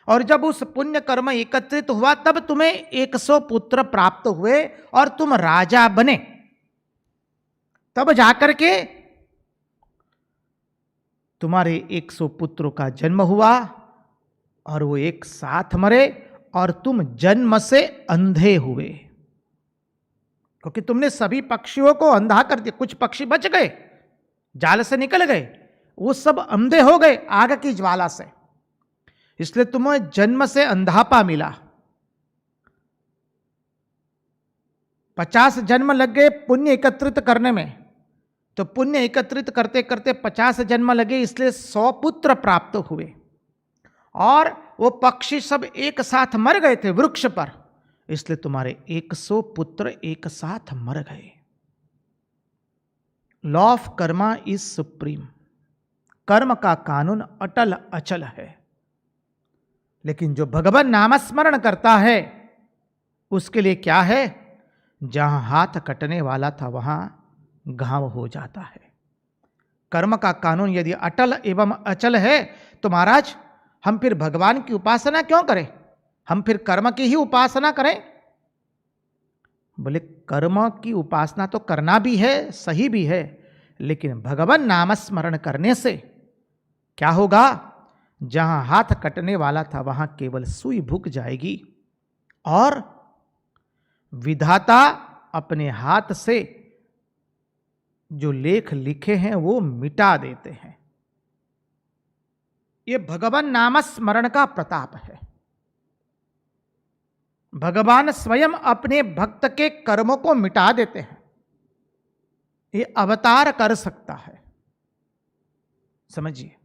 और जब उस पुण्य कर्म एकत्रित हुआ तब तुम्हें 100 पुत्र प्राप्त हुए और तुम राजा बने। तब जाकर के तुम्हारे 100 पुत्रों का जन्म हुआ और वो एक साथ मरे, और तुम जन्म से अंधे हुए, क्योंकि तुमने सभी पक्षियों को अंधा कर दिया। कुछ पक्षी बच गए, जाल से निकल गए, वो सब अंधे हो गए आग की ज्वाला से, इसलिए तुम्हें जन्म से अंधापा मिला। 50 जन्म लग गए पुण्य एकत्रित करने में, तो पुण्य एकत्रित करते करते 50 जन्म लगे, इसलिए 100 पुत्र प्राप्त हुए, और वो पक्षी सब एक साथ मर गए थे वृक्ष पर, इसलिए तुम्हारे 100 पुत्र एक साथ मर गए। Law of Karma is supreme. कर्म का कानून अटल अचल है, लेकिन जो भगवान नामस्मरण करता है उसके लिए क्या है? जहां हाथ कटने वाला था वहां घाव हो जाता है। कर्म का कानून यदि अटल एवं अचल है तो महाराज हम फिर भगवान की उपासना क्यों करें? हम फिर कर्म की ही उपासना करें? बोले कर्म की उपासना तो करना भी है, सही भी है, लेकिन भगवान नामस्मरण करने से क्या होगा? जहां हाथ कटने वाला था वहां केवल सुई भुक जाएगी, और विधाता अपने हाथ से जो लेख लिखे हैं वो मिटा देते हैं। ये भगवान नामस्मरण का प्रताप है। भगवान स्वयं अपने भक्त के कर्मों को मिटा देते हैं। ये अवतार कर सकता है। समझिए,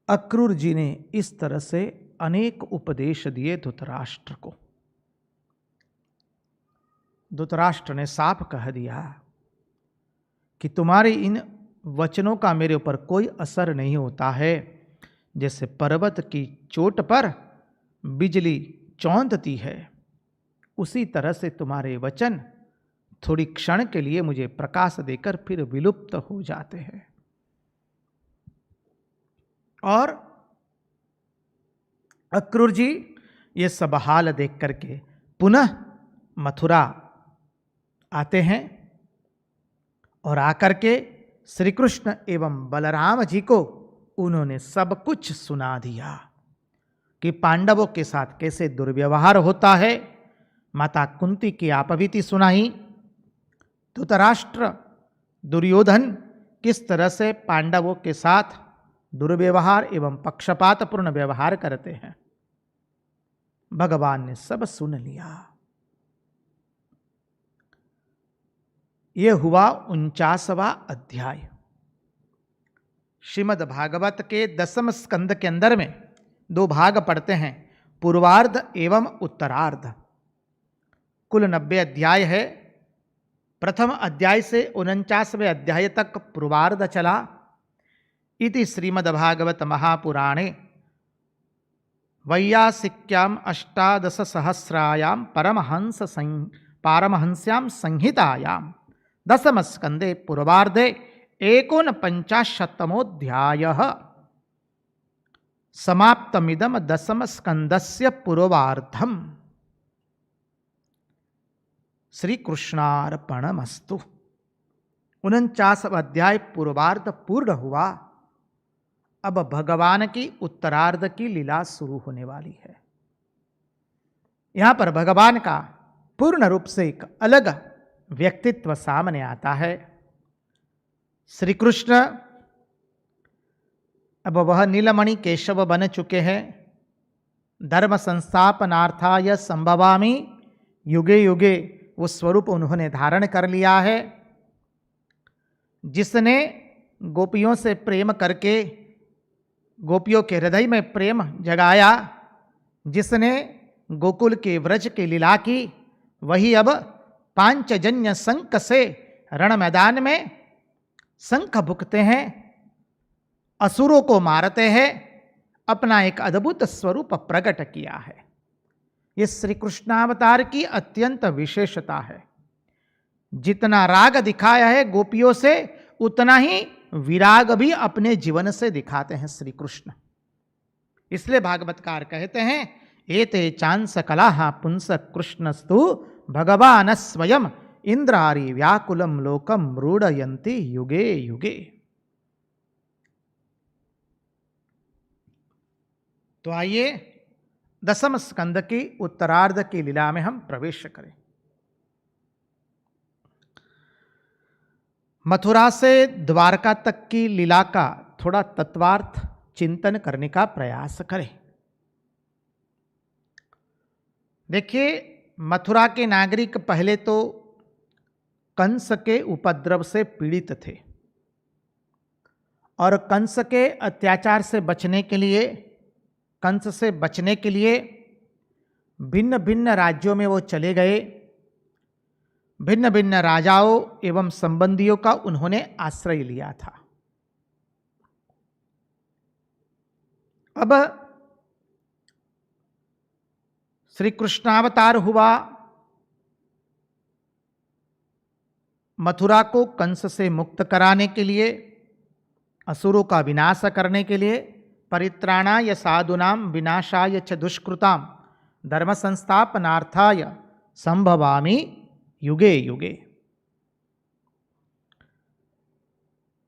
अक्रूर जी ने इस तरह से अनेक उपदेश दिए धृतराष्ट्र को। धृतराष्ट्र ने साफ कह दिया कि तुम्हारे इन वचनों का मेरे ऊपर कोई असर नहीं होता है। जैसे पर्वत की चोट पर बिजली चौंधती है, उसी तरह से तुम्हारे वचन थोड़ी क्षण के लिए मुझे प्रकाश देकर फिर विलुप्त हो जाते हैं। और अक्रूर जी ये सब हाल देख करके पुनः मथुरा आते हैं और आकर के श्री कृष्ण एवं बलराम जी को उन्होंने सब कुछ सुना दिया कि पांडवों के साथ कैसे दुर्व्यवहार होता है। माता कुंती की आपबीती सुनाई, धृतराष्ट्र दुर्योधन किस तरह से पांडवों के साथ दुर्व्यवहार एवं पक्षपातपूर्ण व्यवहार करते हैं, भगवान ने सब सुन लिया। यह हुआ 49वां अध्याय। श्रीमद् भागवत के 10वें स्कंद के अंदर में 2 भाग पढ़ते हैं, पूर्वार्ध एवं उत्तरार्ध। कुल 90 अध्याय है। प्रथम अध्याय से 49वें अध्याय तक पूर्वार्ध चला। इति श्रीमद्भागवत महापुराणे वैयासिक्याम 18 सहस्रायाम पारमहंस्याम संहितायाम 10वें स्कंदे पूर्वार्धे 49तमोऽध्यायः समाप्तमिदं 10वें स्कंदस्य पूर्वार्धम्। श्री कृष्णार्पणमस्तु। 49वां अध्याय पूर्वार्ध पूर्ण हुआ। अब भगवान की उत्तरार्ध की लीला शुरू होने वाली है। यहां पर भगवान का पूर्ण रूप से एक अलग व्यक्तित्व सामने आता है। श्री कृष्ण अब वह नीलमणि केशव बन चुके हैं। धर्म संस्थापनार्थाय संभवामि युगे युगे, वो स्वरूप उन्होंने धारण कर लिया है। जिसने गोपियों से प्रेम करके गोपियों के हृदय में प्रेम जगाया, जिसने गोकुल के व्रज की लीला की, वही अब पांचजन्य शंख से रण मैदान में शंख भुकते हैं, असुरों को मारते हैं, अपना एक अद्भुत स्वरूप प्रकट किया है। यह श्री कृष्णावतार की अत्यंत विशेषता है। जितना राग दिखाया है गोपियों से, उतना ही विराग भी अपने जीवन से दिखाते हैं श्री कृष्ण। इसलिए भागवतकार कहते हैं, एते चांस कलाहा पुंस कृष्णस्तु भगवान स्वयं इंद्रारी व्याकुलम लोकम रूढ़यन्ति युगे युगे। तो आइए 10वें स्कंद की उत्तरार्ध की लीला में हम प्रवेश करें। मथुरा से द्वारका तक की लीला का थोड़ा तत्वार्थ चिंतन करने का प्रयास करें। देखिए, मथुरा के नागरिक पहले तो कंस के उपद्रव से पीड़ित थे और कंस के अत्याचार से बचने के लिए, कंस से बचने के लिए भिन्न भिन्न राज्यों में वो चले गए। भिन्न भिन्न राजाओं एवं संबंधियों का उन्होंने आश्रय लिया था। अब श्री कृष्णावतार हुआ। मथुरा को कंस से मुक्त कराने के लिए, असुरों का विनाश करने के लिए, परित्राणाय साधूनां विनाशाय च दुष्कृतां धर्म संस्थापनार्थाय संभवामि युगे युगे।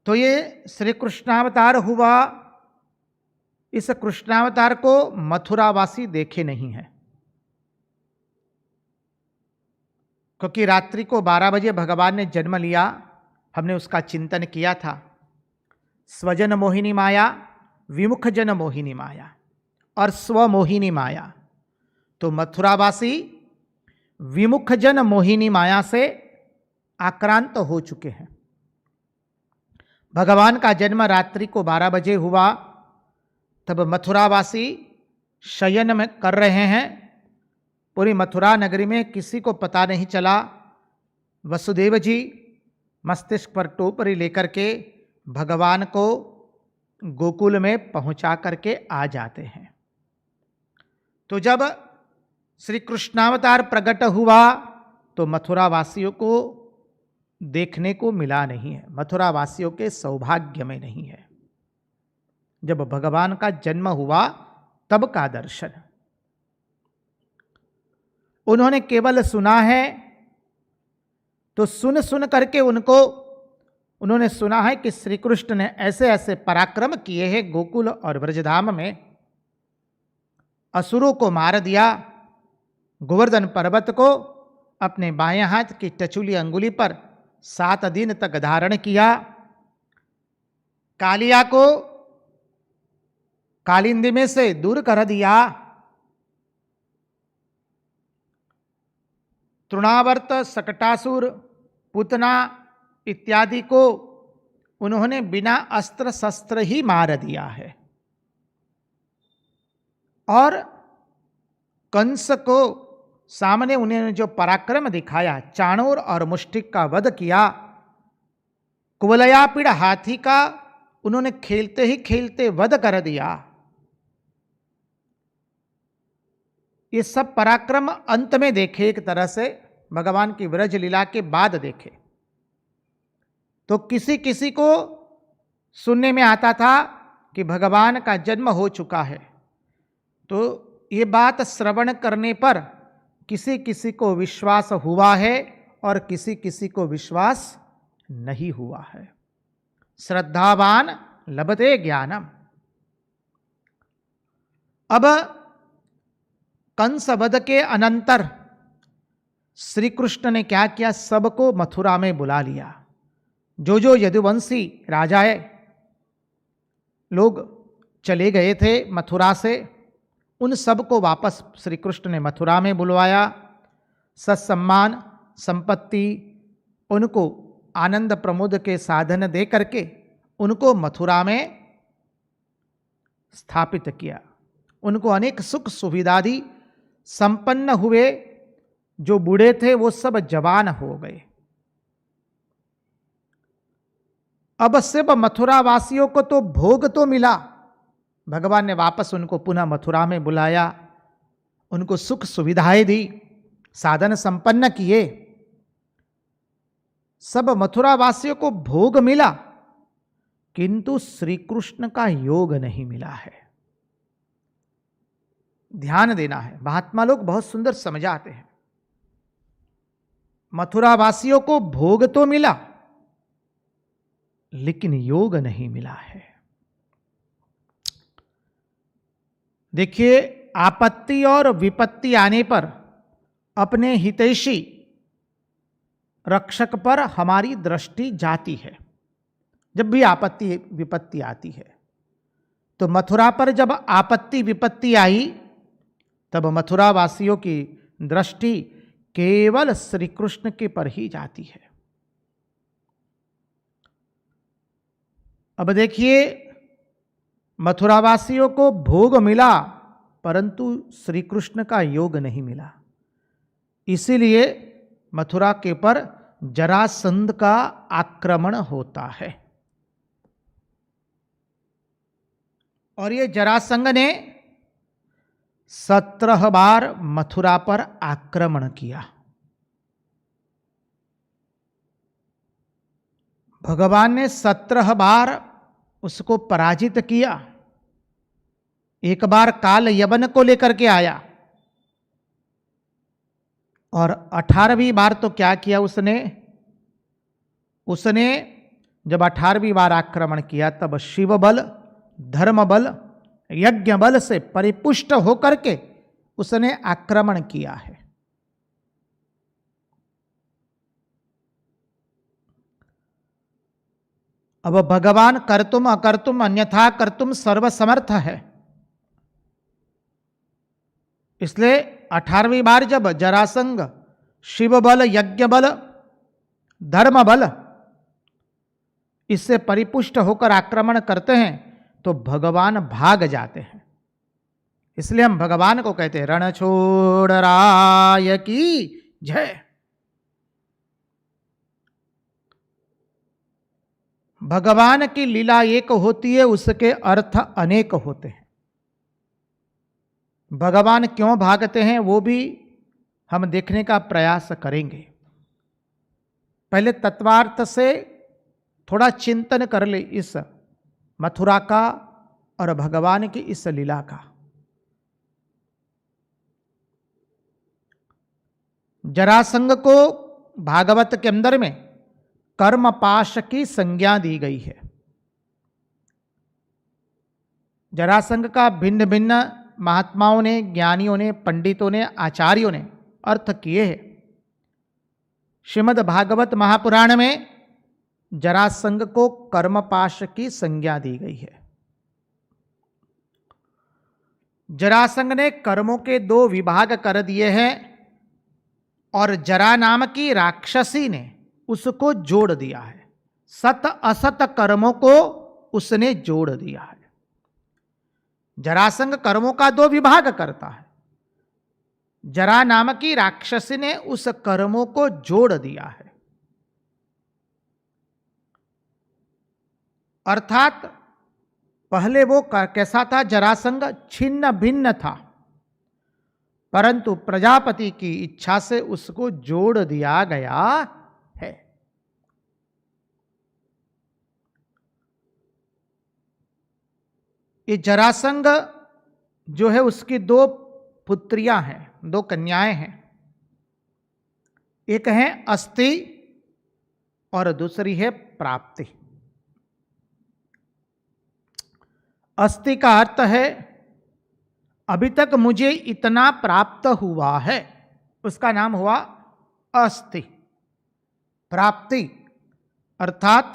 तो ये श्री कृष्णावतार हुआ। इस कृष्णावतार को मथुरावासी देखे नहीं है, क्योंकि रात्रि को 12 बजे भगवान ने जन्म लिया। हमने उसका चिंतन किया था। स्वजन मोहिनी माया, विमुख जन मोहिनी माया और स्वमोहिनी माया। तो मथुरावासी विमुख जन मोहिनी माया से आक्रांत हो चुके हैं। भगवान का जन्म रात्रि को 12 बजे हुआ, तब मथुरावासी शयन में कर रहे हैं। पूरी मथुरा नगरी में किसी को पता नहीं चला। वसुदेव जी मस्तिष्क पर टोपरी लेकर के भगवान को गोकुल में पहुंचा करके आ जाते हैं। तो जब श्री कृष्णावतार प्रकट हुआ तो मथुरा वासियों को देखने को मिला नहीं है, मथुरा वासियों के सौभाग्य में नहीं है। जब भगवान का जन्म हुआ तब का दर्शन उन्होंने केवल सुना है। तो सुन सुन करके उन्होंने सुना है कि श्री कृष्ण ने ऐसे ऐसे पराक्रम किए हैं, गोकुल और ब्रजधाम में असुरों को मार दिया, गोवर्धन पर्वत को अपने बाएं हाथ की टचुली अंगुली पर 7 दिन तक धारण किया, कालिया को कालिंदी में से दूर कर दिया, तृणावर्त, सकटासुर, पूतना इत्यादि को उन्होंने बिना अस्त्र शस्त्र ही मार दिया है। और कंस को सामने उन्होंने जो पराक्रम दिखाया, चाणूर और मुष्टिक का वध किया, कुवलयापीड़ हाथी का उन्होंने खेलते ही खेलते वध कर दिया। ये सब पराक्रम अंत में देखे, एक तरह से भगवान की व्रज लीला के बाद देखे। तो किसी किसी को सुनने में आता था कि भगवान का जन्म हो चुका है, तो ये बात श्रवण करने पर किसी किसी को विश्वास हुआ है और किसी किसी को विश्वास नहीं हुआ है। श्रद्धावान लभते ज्ञानम। अब कंस वध के अनंतर श्री कृष्ण ने क्या किया, सबको मथुरा में बुला लिया। जो यदुवंशी राजाए लोग चले गए थे मथुरा से, उन सबको वापस श्री कृष्ण ने मथुरा में बुलवाया। सत्सम्मान संपत्ति उनको आनंद प्रमोद के साधन दे करके उनको मथुरा में स्थापित किया। उनको अनेक सुख सुविधादि संपन्न हुए। जो बूढ़े थे वो सब जवान हो गए। अब सिर्फ मथुरा वासियों को तो भोग तो मिला, भगवान ने वापस उनको पुनः मथुरा में बुलाया, उनको सुख सुविधाएं दी, साधन संपन्न किए। सब मथुरा वासियों को भोग मिला, किंतु श्री कृष्ण का योग नहीं मिला है। ध्यान देना है, महात्मा लोग बहुत सुंदर समझाते हैं। मथुरा वासियों को भोग तो मिला, लेकिन योग नहीं मिला है। देखिए, आपत्ति और विपत्ति आने पर अपने हितैषी रक्षक पर हमारी दृष्टि जाती है। जब भी आपत्ति विपत्ति आती है, तो मथुरा पर जब आपत्ति विपत्ति आई, तब मथुरा वासियों की दृष्टि केवल श्री कृष्ण के पर ही जाती है। अब देखिए, मथुरावासियों को भोग मिला, परंतु श्री कृष्ण का योग नहीं मिला। इसीलिए मथुरा के पर जरासंध का आक्रमण होता है। और ये जरासंध ने 17 बार मथुरा पर आक्रमण किया। भगवान ने 17 बार उसको पराजित किया। एक बार काल यवन को लेकर के आया, और 18वीं बार तो क्या किया उसने जब 18वीं बार आक्रमण किया, तब शिव बल, धर्म बल, यज्ञ बल से परिपुष्ट होकर के उसने आक्रमण किया है। अब भगवान कर्तुम अकर्तुम अन्यथा कर्तुम सर्वसमर्थ है। इसलिए 18वीं बार जब जरासंध शिव बल, यज्ञ बल धर्म बल इससे परिपुष्ट होकर आक्रमण करते हैं तो भगवान भाग जाते हैं। इसलिए हम भगवान को कहते हैं रणछोड़ राय की जय। भगवान की लीला एक होती है, उसके अर्थ अनेक होते हैं। भगवान क्यों भागते हैं वो भी हम देखने का प्रयास करेंगे। पहले तत्वार्थ से थोड़ा चिंतन कर ले इस मथुरा का और भगवान की इस लीला का। जरासंध को भागवत के अंदर में कर्मपाश की संज्ञा दी गई है। जरासंध का भिन्न भिन्न महात्माओं ने, ज्ञानियों ने, पंडितों ने, आचार्यों ने अर्थ किए हैं। श्रीमद् भागवत महापुराण में जरासंध को कर्मपाश की संज्ञा दी गई है। जरासंध ने कर्मों के 2 विभाग कर दिए हैं और जरा नाम की राक्षसी ने उसको जोड़ दिया है। सत असत कर्मों को उसने जोड़ दिया है। जरासंध कर्मों का 2 विभाग करता है। जरा नाम की राक्षसी ने उस कर्मों को जोड़ दिया है। अर्थात पहले वो कैसा था? जरासंध छिन्न भिन्न था, परंतु प्रजापति की इच्छा से उसको जोड़ दिया गया है। ये जरासंध जो है उसकी 2 पुत्रियां हैं, 2 कन्याएं हैं। एक है अस्ति और दूसरी है प्राप्ति। अस्ति का अर्थ है अभी तक मुझे इतना प्राप्त हुआ है, उसका नाम हुआ अस्ति। प्राप्ति अर्थात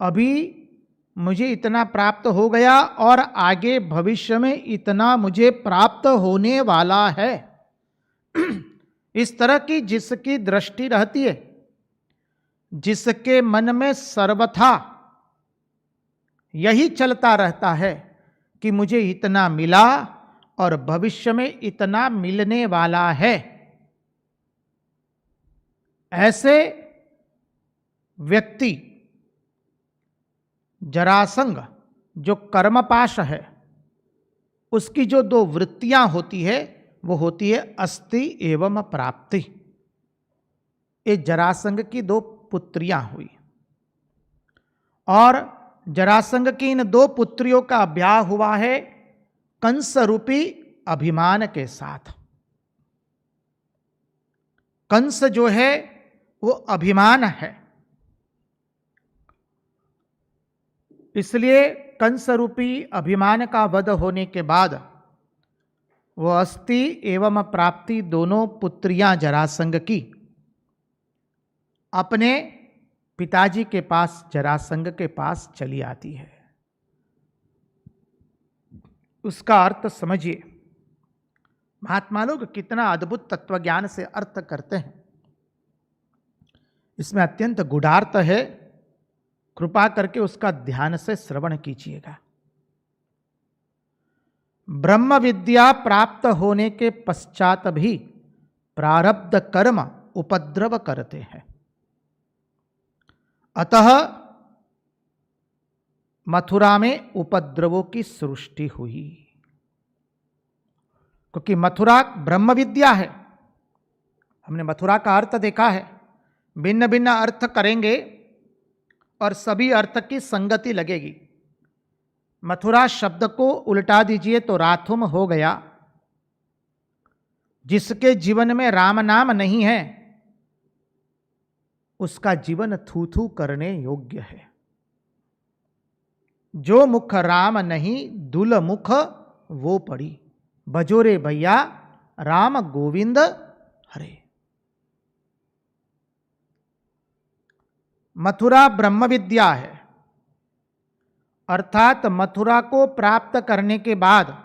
अभी मुझे इतना प्राप्त हो गया और आगे भविष्य में इतना मुझे प्राप्त होने वाला है। इस तरह की जिसकी दृष्टि रहती है, जिसके मन में सर्वथा यही चलता रहता है कि मुझे इतना मिला और भविष्य में इतना मिलने वाला है, ऐसे व्यक्ति जरासंध जो कर्मपाश है उसकी जो 2 वृत्तियां होती है वो होती है अस्ति एवं प्राप्ति। ये जरासंध की 2 पुत्रियां हुई और जरासंध की इन 2 पुत्रियों का ब्याह हुआ है कंस रूपी अभिमान के साथ। कंस जो है वो अभिमान है, इसलिए कंस रूपी अभिमान का वध होने के बाद वो अस्ति एवं प्राप्ति दोनों पुत्रियां जरासंध की अपने पिताजी के पास, जरासंध के पास चली आती है। उसका अर्थ समझिए, महात्मा लोग कितना अद्भुत तत्वज्ञान से अर्थ करते हैं। इसमें अत्यंत गूढ़ार्थ है, कृपा करके उसका ध्यान से श्रवण कीजिएगा। ब्रह्म विद्या प्राप्त होने के पश्चात भी प्रारब्ध कर्म उपद्रव करते हैं। अतः मथुरा में उपद्रवों की सृष्टि हुई, क्योंकि मथुरा ब्रह्म विद्या है। हमने मथुरा का अर्थ देखा है, भिन्न भिन्न अर्थ करेंगे और सभी अर्थ की संगति लगेगी। मथुरा शब्द को उल्टा दीजिए तो राथुम हो गया। जिसके जीवन में राम नाम नहीं है उसका जीवन थू थू करने योग्य है। जो मुख राम नहीं दुल मुख वो पड़ी, बजोरे भैया राम गोविंद हरे। मथुरा ब्रह्म विद्या है, अर्थात मथुरा को प्राप्त करने के बाद,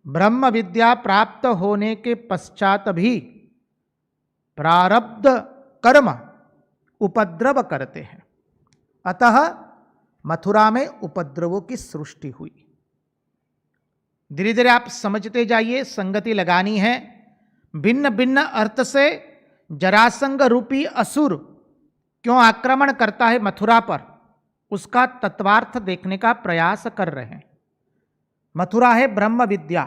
ब्रह्म विद्या प्राप्त होने के पश्चात भी प्रारब्ध कर्म उपद्रव करते हैं। अतः मथुरा में उपद्रवों की सृष्टि हुई। धीरे धीरे आप समझते जाइए, संगति लगानी है। भिन्न भिन्न अर्थ से जरासंग रूपी असुर क्यों आक्रमण करता है मथुरा पर, उसका तत्वार्थ देखने का प्रयास कर रहे हैं। मथुरा है ब्रह्म विद्या,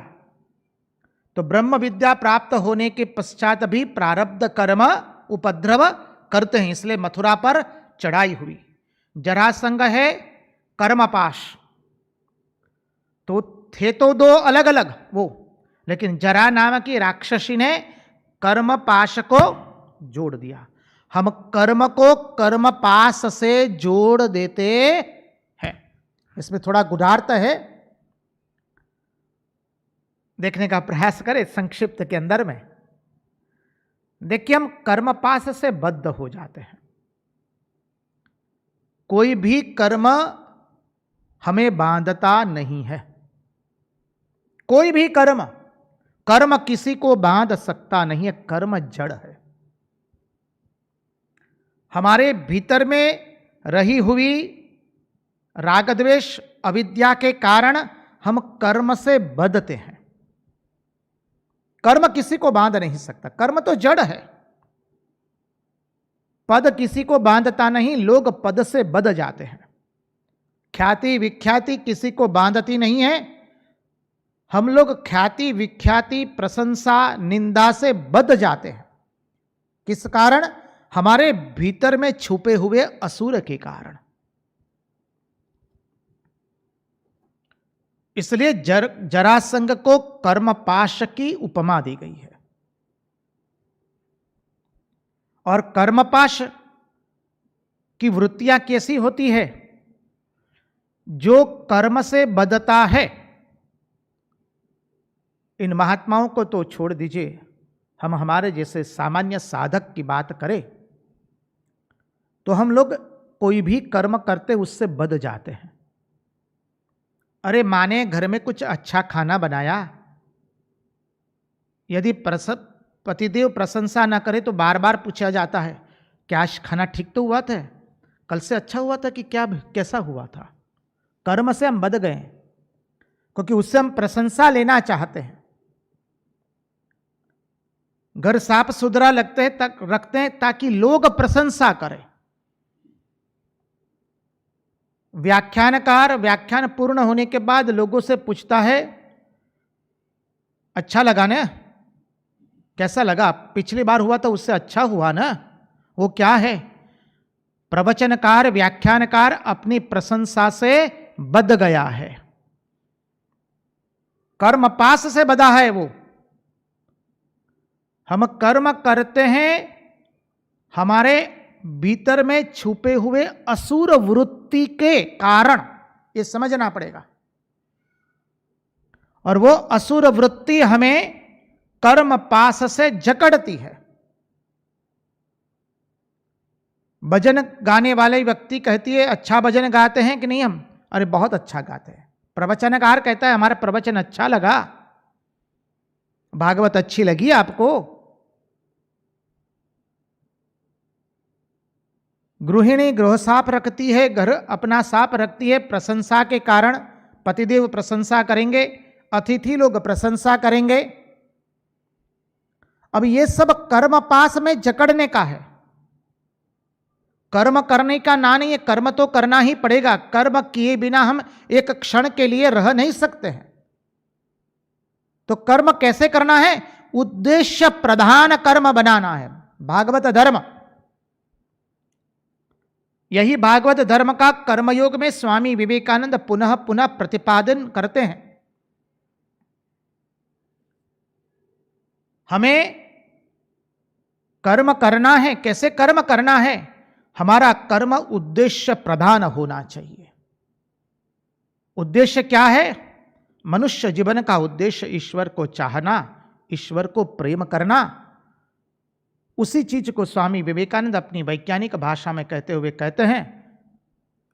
तो ब्रह्म विद्या प्राप्त होने के पश्चात भी प्रारब्ध कर्म उपद्रव करते हैं, इसलिए मथुरा पर चढ़ाई हुई। जरासंग है कर्मपाश, तो थे तो दो अलग अलग वो, लेकिन जरा नाम की राक्षसी ने कर्मपाश को जोड़ दिया। हम कर्म को कर्मपाश से जोड़ देते हैं। इसमें थोड़ा गुढ़ार्थ है, देखने का प्रयास करें संक्षिप्त के अंदर में। देखिए, हम कर्मपाश से बद्ध हो जाते हैं। कोई भी कर्म हमें बांधता नहीं है। कोई भी कर्म, कर्म किसी को बांध सकता नहीं है। कर्म जड़ है। हमारे भीतर में रही हुई राग द्वेष अविद्या के कारण हम कर्म से बंधते हैं। कर्म किसी को बांध नहीं सकता, कर्म तो जड़ है। पद किसी को बांधता नहीं, लोग पद से बंध जाते हैं। ख्याति विख्याति किसी को बांधती नहीं है, हम लोग ख्याति विख्याति प्रशंसा निंदा से बंध जाते हैं। किस कारण? हमारे भीतर में छुपे हुए असुर के कारण। इसलिए जरासंग को कर्मपाश की उपमा दी गई है। और कर्मपाश की वृत्तियां कैसी होती है? जो कर्म से बंधता है। इन महात्माओं को तो छोड़ दीजिए, हम हमारे जैसे सामान्य साधक की बात करें तो हम लोग कोई भी कर्म करते उससे बंध जाते हैं। अरे माने घर में कुछ अच्छा खाना बनाया, यदि पतिदेव प्रशंसा ना करे तो बार बार पूछा जाता है, क्या आज खाना ठीक तो हुआ था, कल से अच्छा हुआ था कि क्या कैसा हुआ था। कर्म से हम बंध गए, क्योंकि उससे हम प्रशंसा लेना चाहते हैं। घर साफ सुथरा रखते हैं ताकि लोग प्रशंसा करें। व्याख्यानकार व्याख्यान पूर्ण होने के बाद लोगों से पूछता है, अच्छा लगा ना, कैसा लगा, पिछली बार हुआ था उससे अच्छा हुआ ना। वो क्या है? प्रवचनकार व्याख्यानकार अपनी प्रशंसा से बंध गया है, कर्मपाश से बंधा है वो। हम कर्म करते हैं, हमारे भीतर में छुपे हुए असुर वृत्ति के कारण, ये समझना पड़ेगा। और वो असुर वृत्ति हमें कर्म पास से जकड़ती है। भजन गाने वाले व्यक्ति कहती है, अच्छा भजन गाते हैं कि नहीं हम? अरे बहुत अच्छा गाते हैं। प्रवचनकार कहता है, हमारा प्रवचन अच्छा लगा, भागवत अच्छी लगी आपको। गृहिणी गृह साफ रखती है, घर अपना साफ रखती है, प्रशंसा के कारण पतिदेव प्रशंसा करेंगे, अतिथि लोग प्रशंसा करेंगे। अब ये सब कर्म पास में जकड़ने का है। कर्म करने का ना नहीं है, कर्म तो करना ही पड़ेगा। कर्म किए बिना हम एक क्षण के लिए रह नहीं सकते हैं। तो कर्म कैसे करना है? उद्देश्य प्रधान कर्म बनाना है। भागवत धर्म, यही भागवत धर्म का कर्मयोग में स्वामी विवेकानंद पुनः पुनः प्रतिपादन करते हैं। हमें कर्म करना है। कैसे कर्म करना है? हमारा कर्म उद्देश्य प्रधान होना चाहिए। उद्देश्य क्या है? मनुष्य जीवन का उद्देश्य ईश्वर को चाहना, ईश्वर को प्रेम करना। उसी चीज को स्वामी विवेकानंद अपनी वैज्ञानिक भाषा में कहते हुए कहते हैं,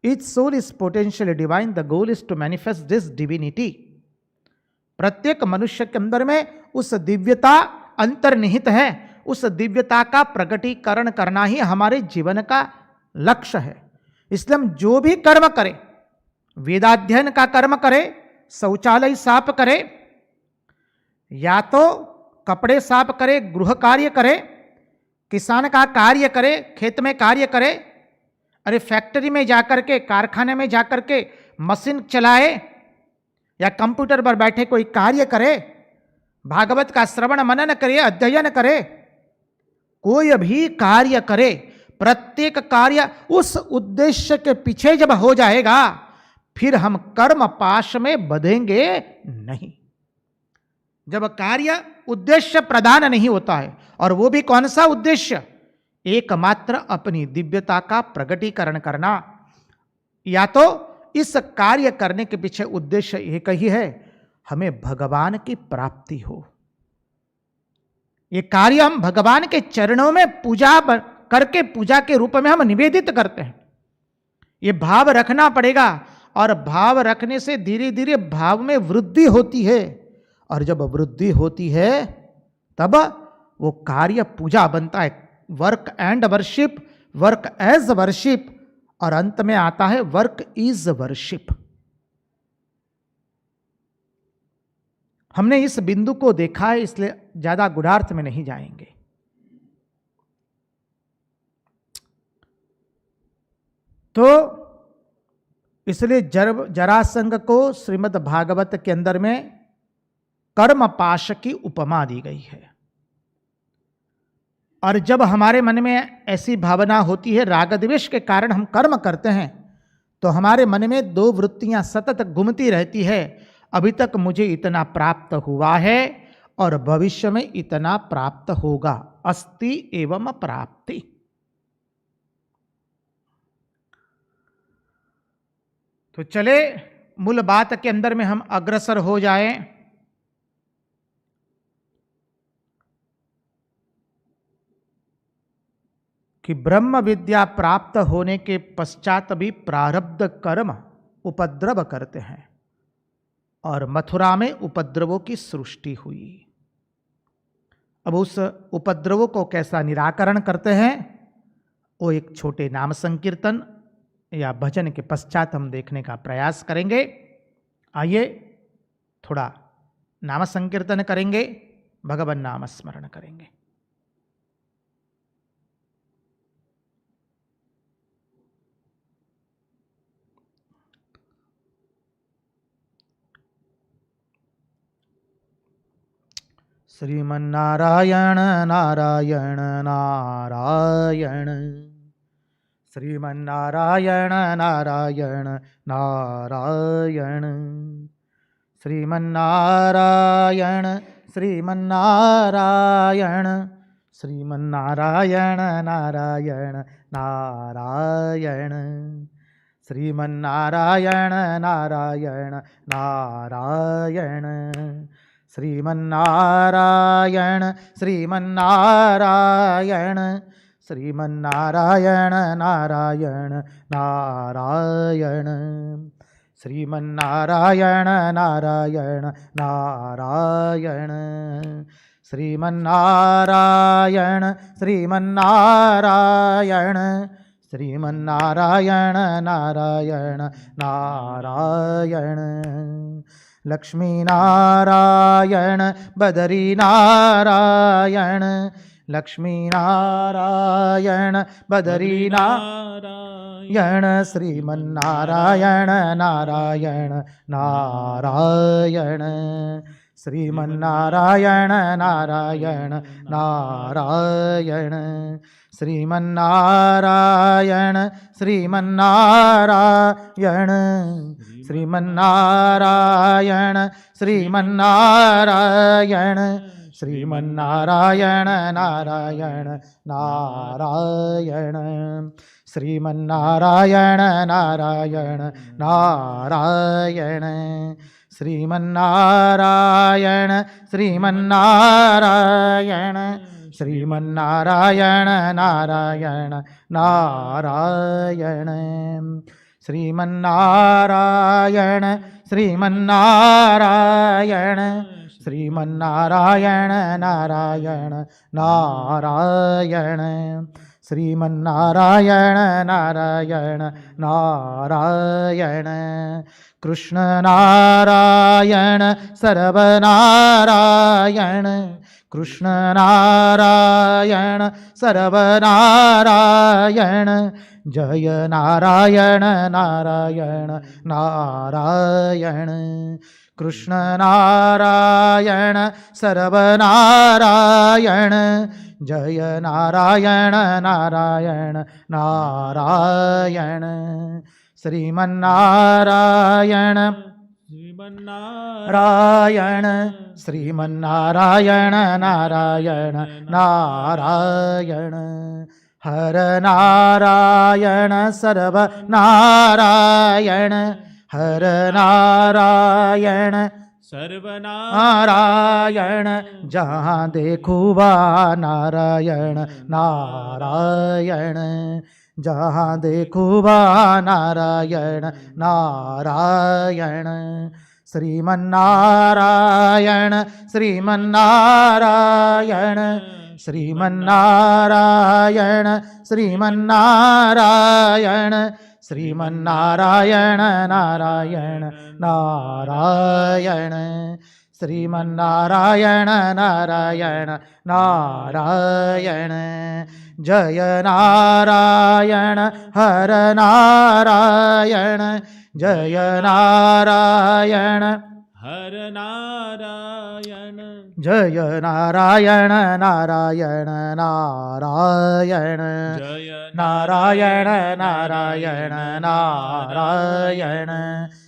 each soul is potentially divine, the goal is to manifest this divinity. प्रत्येक मनुष्य के अंदर में उस दिव्यता अंतर्निहित है, उस दिव्यता का प्रकटीकरण करना ही हमारे जीवन का लक्ष्य है। इसलिए हम जो भी कर्म करें, वेदाध्ययन का कर्म करें, शौचालय साफ करें, या तो कपड़े साफ करें, गृह कार्य करें, किसान का कार्य करें, खेत में कार्य करें, अरे फैक्ट्री में जाकर के, कारखाने में जाकर के मशीन चलाए, या कंप्यूटर पर बैठे कोई कार्य करे, भागवत का श्रवण मनन करे, अध्ययन करे, कोई भी कार्य करे, प्रत्येक कार्य उस उद्देश्य के पीछे जब हो जाएगा, फिर हम कर्म पाश में बंधेंगे नहीं। जब कार्य उद्देश्य प्रदान नहीं होता है, और वो भी कौन सा उद्देश्य? एकमात्र अपनी दिव्यता का प्रकटीकरण करना, या तो इस कार्य करने के पीछे उद्देश्य एक ही है, हमें भगवान की प्राप्ति हो। ये कार्य हम भगवान के चरणों में पूजा करके, पूजा के रूप में हम निवेदित करते हैं। ये भाव रखना पड़ेगा, और भाव रखने से धीरे धीरे भाव में वृद्धि होती है, और जब वृद्धि होती है तब वो कार्य पूजा बनता है। Work and worship, work as worship, और अंत में आता है वर्क इज वर्शिप। हमने इस बिंदु को देखा है, इसलिए ज्यादा गूढ़ार्थ में नहीं जाएंगे। तो इसलिए जरासंध को श्रीमद् भागवत के अंदर में कर्म पाश की उपमा दी गई है। और जब हमारे मन में ऐसी भावना होती है, राग द्वेष के कारण हम कर्म करते हैं, तो हमारे मन में दो वृत्तियां सतत घूमती रहती है। अभी तक मुझे इतना प्राप्त हुआ है और भविष्य में इतना प्राप्त होगा, अस्ति एवं प्राप्ति। तो चले मूल बात के अंदर में हम अग्रसर हो जाएं। कि ब्रह्म विद्या प्राप्त होने के पश्चात भी प्रारब्ध कर्म उपद्रव करते हैं, और मथुरा में उपद्रवों की सृष्टि हुई। अब उस उपद्रवों को कैसा निराकरण करते हैं, वो एक छोटे नाम संकीर्तन या भजन के पश्चात हम देखने का प्रयास करेंगे। आइए थोड़ा नाम संकीर्तन करेंगे, भगवान नाम स्मरण करेंगे। श्रीमन्नारायण नारायण नारायण, श्रीमन्नारायण नारायण नारायण, श्रीमन्नारायण श्रीमन्नारायण, श्रीमन्नारायण नारायण नारायण, श्रीमन्नारायण नारायण नारायण, श्रीमन्नारायण श्रीमन्नारायण, श्रीमन्नारायण नारायण नारायण, श्रीमन्नारायण नारायण नारायण, श्रीमन्नारायण श्रीमन्नारायण, श्रीमन्नारायण नारायण नारायण, लक्ष्मीनारायण बदरीनारायण, लक्ष्मीनारायण बदरीनारायण, श्रीमन्नारायण नारायण नारायण, श्रीमन्नारायण नारायण नारायण, श्रीमन्नारायण श्रीमन्नारायण, श्रीमन्नारायण श्रीमन्नारायण, श्रीमन्नारायण नारायण नारायण, श्रीमन्नारायण नारायण नारायण, श्रीमन्नारायण श्रीमन्नारायण, श्रीमन्नारायण नारायण नारायण, श्रीमन्नारायण श्रीमन्नारायण, श्रीमन्नारायण नारायण नारायण, श्रीमन्नारायण नारायण नारायण, कृष्ण नारायण सर्वनारायण, कृष्ण नारायण सर्वनारायण, जय नारायण नारायण नारायण, कृष्ण नारायण सर्वनारायण, जय नारायण नारायण नारायण, श्रीमन्नारायण श्रीमन्नारायण, श्रीमन्नारायण नारायण नारायण, हर नारायण सर्वनारायण, हर नारायण सर्वनारायण, जहाँ देखो वहाँ नारायण नारायण, जहाँ देखो वहाँ नारायण नारायण, श्रीमन्नारायण श्रीमन्नारायण, श्रीमन्नारायण श्रीमन्नारायण, श्रीमन्नारायण नारायण नारायण, श्रीमन्नारायण नारायण नारायण, जय नारायण हर नारायण, जय नारायण हर नारायण, जय नारायण नारायण नारायण, जय नारायण नारायण नारायण,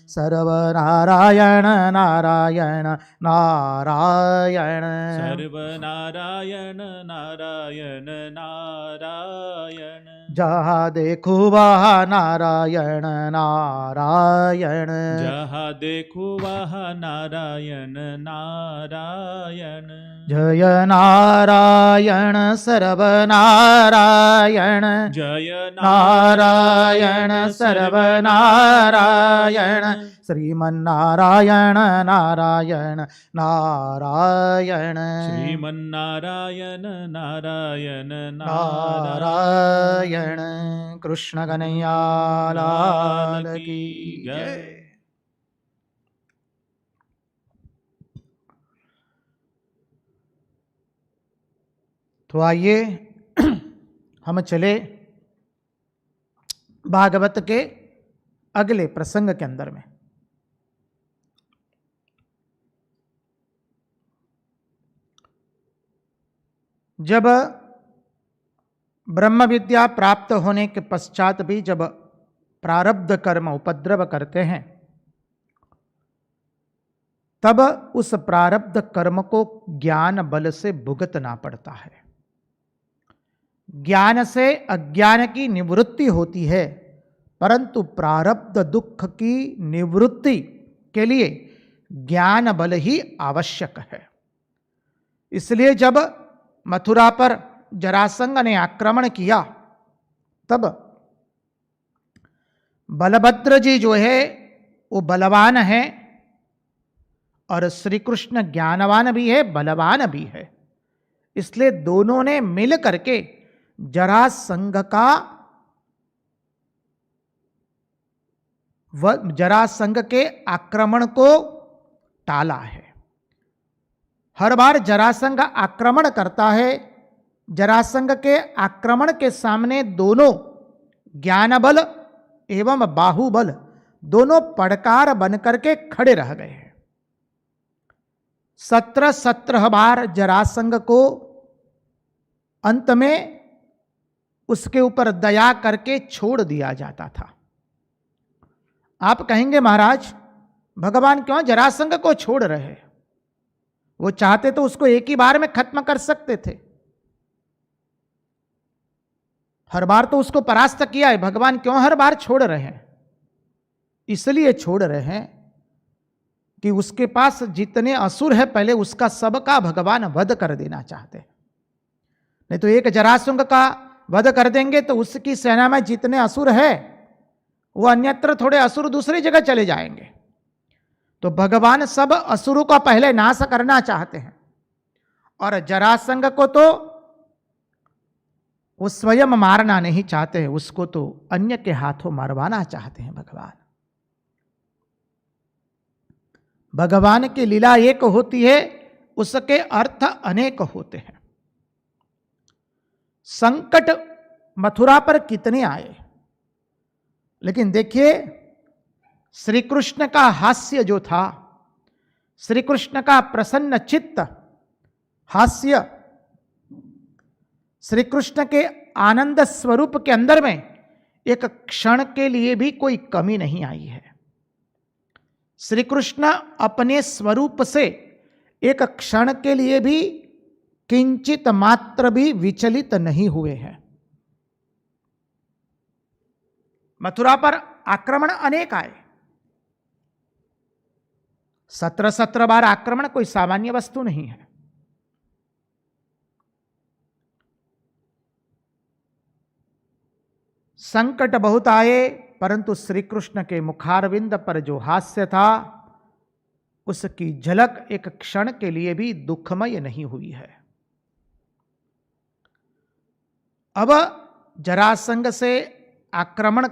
सर्वनारायण नारायण नारायण, सर्वनारायण नारायण नारायण, जहाँ देखो वहाँ नारायण नारायण, जहाँ देखो वहाँ नारायण नारायण, जय नारायण सर्वनारायण, जय नारायण सर्वनारायण, श्रीमन्नारायण नारायण नारायण, श्रीमन्नारायण नारायण नारायण, कृष्ण कन्हैया लाल की जय। तो आइए हम चले भागवत के अगले प्रसंग के अंदर में। जब ब्रह्म विद्या प्राप्त होने के पश्चात भी जब प्रारब्ध कर्म उपद्रव करते हैं, तब उस प्रारब्ध कर्म को ज्ञान बल से भुगतना पड़ता है। ज्ञान से अज्ञान की निवृत्ति होती है, परंतु प्रारब्ध दुख की निवृत्ति के लिए ज्ञान बल ही आवश्यक है। इसलिए जब मथुरा पर जरासंध ने आक्रमण किया, तब बलभद्र जी जो है वो बलवान है और श्री कृष्ण ज्ञानवान भी है, बलवान भी है। इसलिए दोनों ने मिल करके जरासंध के आक्रमण को टाला है। हर बार जरासंध आक्रमण करता है, जरासंध के आक्रमण के सामने दोनों ज्ञान बल एवं बाहुबल दोनों पड़कार बनकर के खड़े रह गए हैं। 17 बार जरासंध को अंत में उसके ऊपर दया करके छोड़ दिया जाता था। आप कहेंगे महाराज भगवान क्यों जरासंध को छोड़ रहे? वो चाहते तो उसको एक ही बार में खत्म कर सकते थे। हर बार तो उसको परास्त किया है, भगवान क्यों हर बार छोड़ रहे हैं? इसलिए छोड़ रहे हैं कि उसके पास जितने असुर है पहले उसका सबका भगवान वध कर देना चाहते हैं। नहीं तो एक जरासंध का वध कर देंगे तो उसकी सेना में जितने असुर है वो अन्यत्र थोड़े असुर दूसरी जगह चले जाएंगे। तो भगवान सब असुरों का पहले नाश करना चाहते हैं, और जरासंध को तो वो स्वयं मारना नहीं चाहते हैं, उसको तो अन्य के हाथों मरवाना चाहते हैं भगवान। भगवान की लीला एक होती है, उसके अर्थ अनेक होते हैं। संकट मथुरा पर कितने आए, लेकिन देखिए श्री कृष्ण का हास्य जो था, श्री कृष्ण का प्रसन्न चित्त हास्य, श्री कृष्ण के आनंद स्वरूप के अंदर में एक क्षण के लिए भी कोई कमी नहीं आई है। श्री कृष्ण अपने स्वरूप से एक क्षण के लिए भी किंचित मात्र भी विचलित नहीं हुए हैं। मथुरा पर आक्रमण अनेक आए, 17 बार आक्रमण कोई सामान्य वस्तु नहीं है। संकट बहुत आए, परंतु श्री कृष्ण के मुखारविंद पर जो हास्य था, उसकी झलक एक क्षण के लिए भी दुखमय नहीं हुई है। अब जरासंध से आक्रमण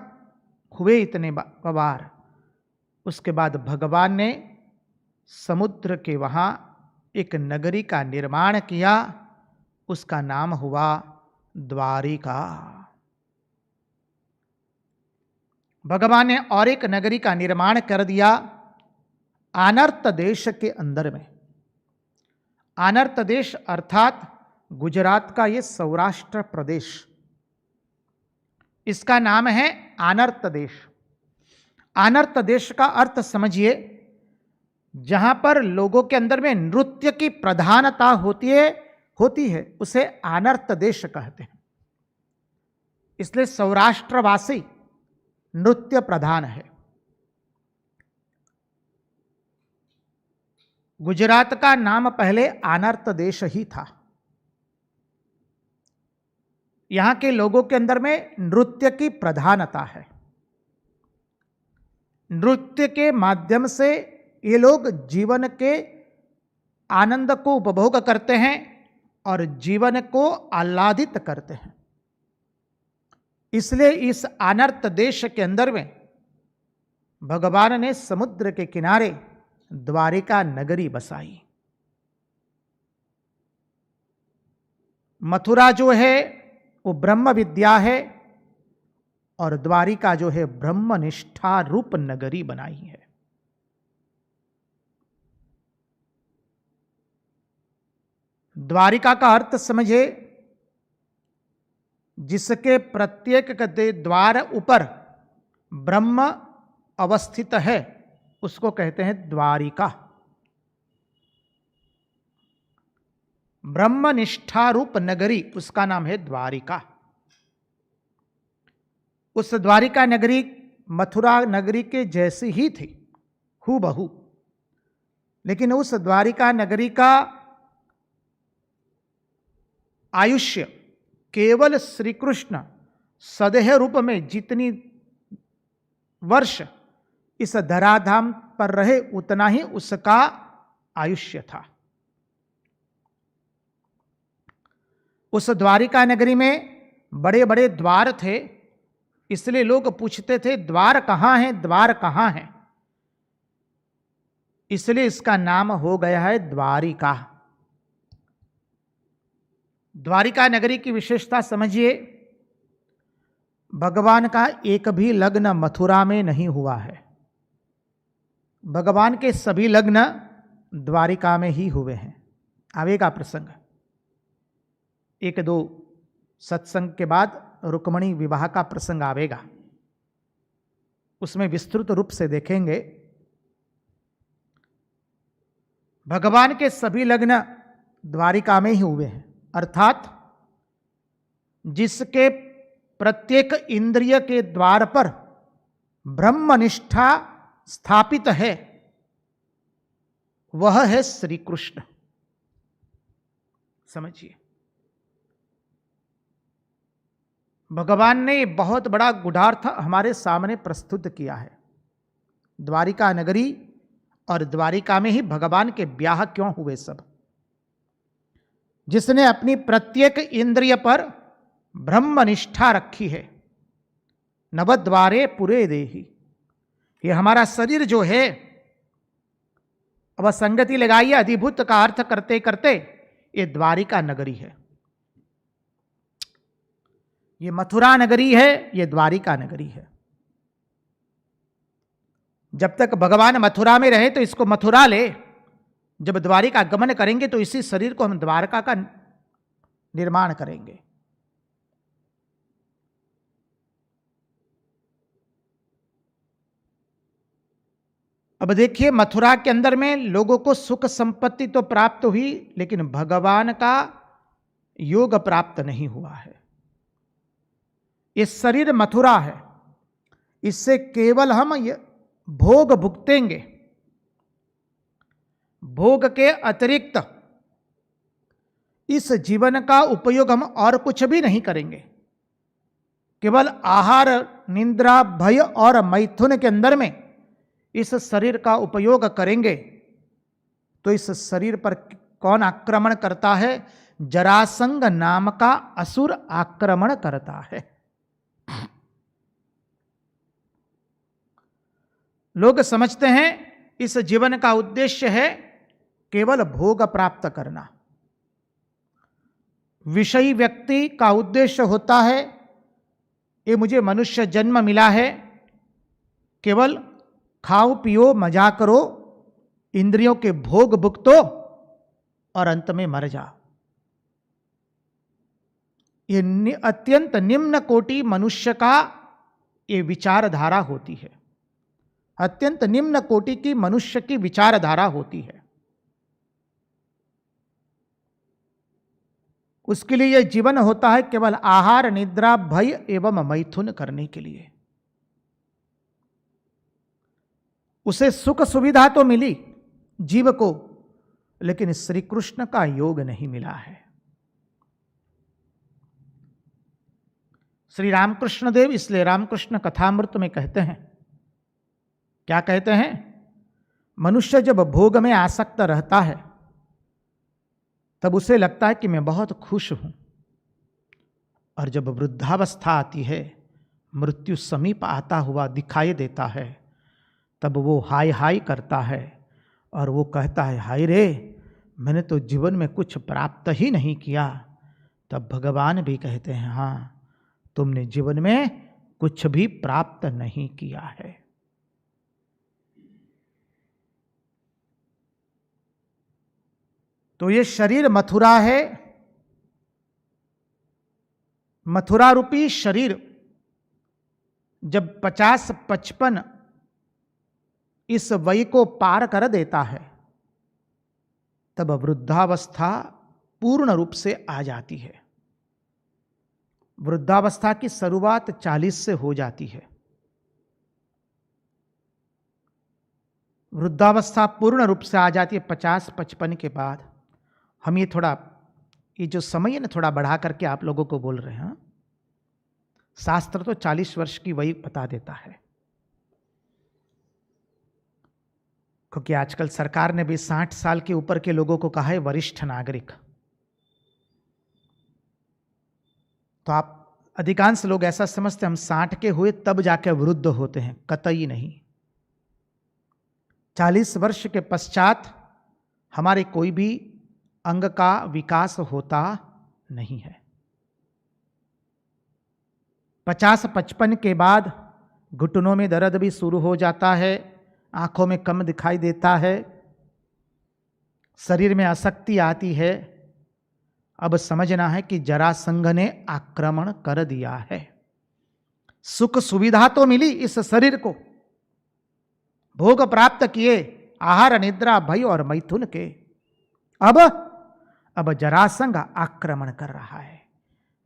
हुए इतने बार, उसके बाद भगवान ने समुद्र के वहां एक नगरी का निर्माण किया, उसका नाम हुआ द्वारिका। भगवान ने और एक नगरी का निर्माण कर दिया आनर्त देश के अंदर में। आनर्त देश अर्थात गुजरात का ये सौराष्ट्र प्रदेश, इसका नाम है आनर्त देश। आनर्त देश का अर्थ समझिए, जहां पर लोगों के अंदर में नृत्य की प्रधानता होती है उसे आनर्त देश कहते हैं। इसलिए सौराष्ट्रवासी नृत्य प्रधान है। गुजरात का नाम पहले आनर्त देश ही था। यहां के लोगों के अंदर में नृत्य की प्रधानता है। नृत्य के माध्यम से ये लोग जीवन के आनंद को उपभोग करते हैं और जीवन को आह्लादित करते हैं। इसलिए इस अनर्त देश के अंदर में भगवान ने समुद्र के किनारे द्वारिका नगरी बसाई। मथुरा जो है वो ब्रह्म विद्या है और द्वारिका जो है ब्रह्मनिष्ठा रूप नगरी बनाई है। द्वारिका का अर्थ समझे, जिसके प्रत्येक द्वार ऊपर ब्रह्म अवस्थित है उसको कहते हैं द्वारिका। ब्रह्मनिष्ठा रूप नगरी उसका नाम है द्वारिका। उस द्वारिका नगरी मथुरा नगरी के जैसी ही थी हूबहू, लेकिन उस द्वारिका नगरी का आयुष्य केवल श्री कृष्ण सदेह रूप में जितनी वर्ष इस धराधाम पर रहे उतना ही उसका आयुष्य था। उस द्वारिका नगरी में बड़े बड़े द्वार थे, इसलिए लोग पूछते थे द्वार कहाँ है, द्वार कहाँ है। इसलिए इसका नाम हो गया है द्वारिका। द्वारिका नगरी की विशेषता समझिए, भगवान का एक भी लग्न मथुरा में नहीं हुआ है। भगवान के सभी लग्न द्वारिका में ही हुए हैं। आवेगा प्रसंग, 1-2 सत्संग के बाद रुक्मणी विवाह का प्रसंग आवेगा, उसमें विस्तृत रूप से देखेंगे। भगवान के सभी लग्न द्वारिका में ही हुए हैं, अर्थात जिसके प्रत्येक इंद्रिय के द्वार पर ब्रह्मनिष्ठा स्थापित है वह है श्री कृष्ण। समझिए, भगवान ने बहुत बड़ा गूढ़ार्थ हमारे सामने प्रस्तुत किया है। द्वारिका नगरी और द्वारिका में ही भगवान के ब्याह क्यों हुए सब। जिसने अपनी प्रत्येक इंद्रिय पर ब्रह्मनिष्ठा रखी है, नवद्वारे पुरे देहि। ये हमारा शरीर जो है, अब संगति लगाइए, अधिभूत का अर्थ करते करते ये द्वारिका नगरी है, ये मथुरा नगरी है, ये द्वारिका नगरी है। जब तक भगवान मथुरा में रहे तो इसको मथुरा ले, जब द्वारिका गमन करेंगे तो इसी शरीर को हम द्वारका का निर्माण करेंगे। अब देखिए, मथुरा के अंदर में लोगों को सुख संपत्ति तो प्राप्त हुई, लेकिन भगवान का योग प्राप्त नहीं हुआ है। ये शरीर मथुरा है, इससे केवल हम भोग भुगतेंगे, भोग के अतिरिक्त इस जीवन का उपयोग हम और कुछ भी नहीं करेंगे। केवल आहार, निद्रा, भय और मैथुन के अंदर में इस शरीर का उपयोग करेंगे। तो इस शरीर पर कौन आक्रमण करता है? जरासंध नाम का असुर आक्रमण करता है। लोग समझते हैं इस जीवन का उद्देश्य है केवल भोग प्राप्त करना। विषयी व्यक्ति का उद्देश्य होता है, ये मुझे मनुष्य जन्म मिला है, केवल खाओ पियो मजा करो, इंद्रियों के भोग भुगतो और अंत में मर जाओ। ये अत्यंत निम्न कोटि मनुष्य का ये विचारधारा होती है, अत्यंत निम्न कोटि की मनुष्य की विचारधारा होती है। उसके लिए यह जीवन होता है केवल आहार, निद्रा, भय एवं मैथुन करने के लिए। उसे सुख सुविधा तो मिली जीव को, लेकिन श्री कृष्ण का योग नहीं मिला है। श्री रामकृष्ण देव इसलिए रामकृष्ण कथामृत में कहते हैं, क्या कहते हैं? मनुष्य जब भोग में आसक्त रहता है तब उसे लगता है कि मैं बहुत खुश हूं, और जब वृद्धावस्था आती है, मृत्यु समीप आता हुआ दिखाई देता है, तब वो हाय हाय करता है और वो कहता है, हाय रे, मैंने तो जीवन में कुछ प्राप्त ही नहीं किया। तब भगवान भी कहते हैं, हाँ, तुमने जीवन में कुछ भी प्राप्त नहीं किया है। तो ये शरीर मथुरा है। मथुरा रूपी शरीर जब 50-55 इस वय को पार कर देता है, तब वृद्धावस्था पूर्ण रूप से आ जाती है। वृद्धावस्था की शुरुआत 40 से हो जाती है। वृद्धावस्था पूर्ण रूप से आ जाती है 50-55 के बाद। हम ये जो समय है ना, थोड़ा बढ़ा करके आप लोगों को बोल रहे हैं। शास्त्र तो 40 वर्ष की वही बता देता है, क्योंकि आजकल सरकार ने भी 60 साल के ऊपर के लोगों को कहा है वरिष्ठ नागरिक। तो आप अधिकांश लोग ऐसा समझते हैं हम 60 के हुए तब जाकर वृद्ध होते हैं, कतई नहीं। 40 वर्ष के पश्चात हमारे कोई भी अंग का विकास होता नहीं है। 50-55 के बाद घुटनों में दर्द भी शुरू हो जाता है, आंखों में कम दिखाई देता है, शरीर में आसक्ति आती है। अब समझना है कि जरासंध ने आक्रमण कर दिया है। सुख सुविधा तो मिली इस शरीर को, भोग प्राप्त किए, आहार, निद्रा, भय और मैथुन के। अब जरासंध आक्रमण कर रहा है।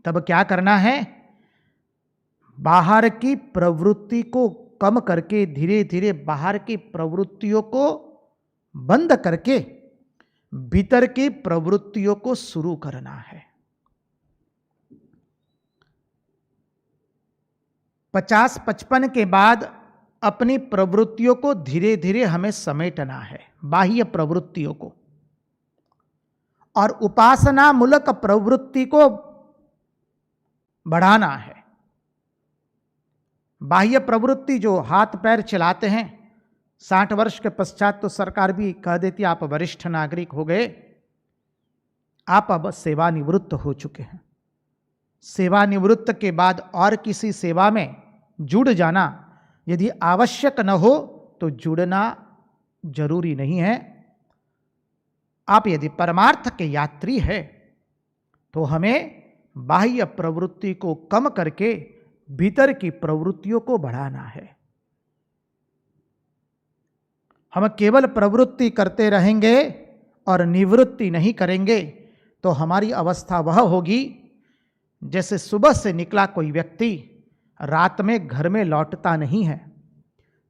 तब क्या करना है? बाहर की प्रवृत्ति को कम करके, धीरे धीरे बाहर की प्रवृत्तियों को बंद करके भीतर की प्रवृत्तियों को शुरू करना है। 50-55 के बाद अपनी प्रवृत्तियों को धीरे धीरे हमें समेटना है, बाह्य प्रवृत्तियों को, और उपासना मूलक प्रवृत्ति को बढ़ाना है। बाह्य प्रवृत्ति जो हाथ पैर चलाते हैं, 60 वर्ष के पश्चात तो सरकार भी कह देती आप वरिष्ठ नागरिक हो गए, आप अब सेवानिवृत्त हो चुके हैं। सेवानिवृत्त के बाद और किसी सेवा में जुड़ जाना यदि आवश्यक न हो तो जुड़ना जरूरी नहीं है। आप यदि परमार्थ के यात्री है तो हमें बाह्य प्रवृत्ति को कम करके भीतर की प्रवृत्तियों को बढ़ाना है। हम केवल प्रवृत्ति करते रहेंगे और निवृत्ति नहीं करेंगे तो हमारी अवस्था वह होगी जैसे सुबह से निकला कोई व्यक्ति रात में घर में लौटता नहीं है।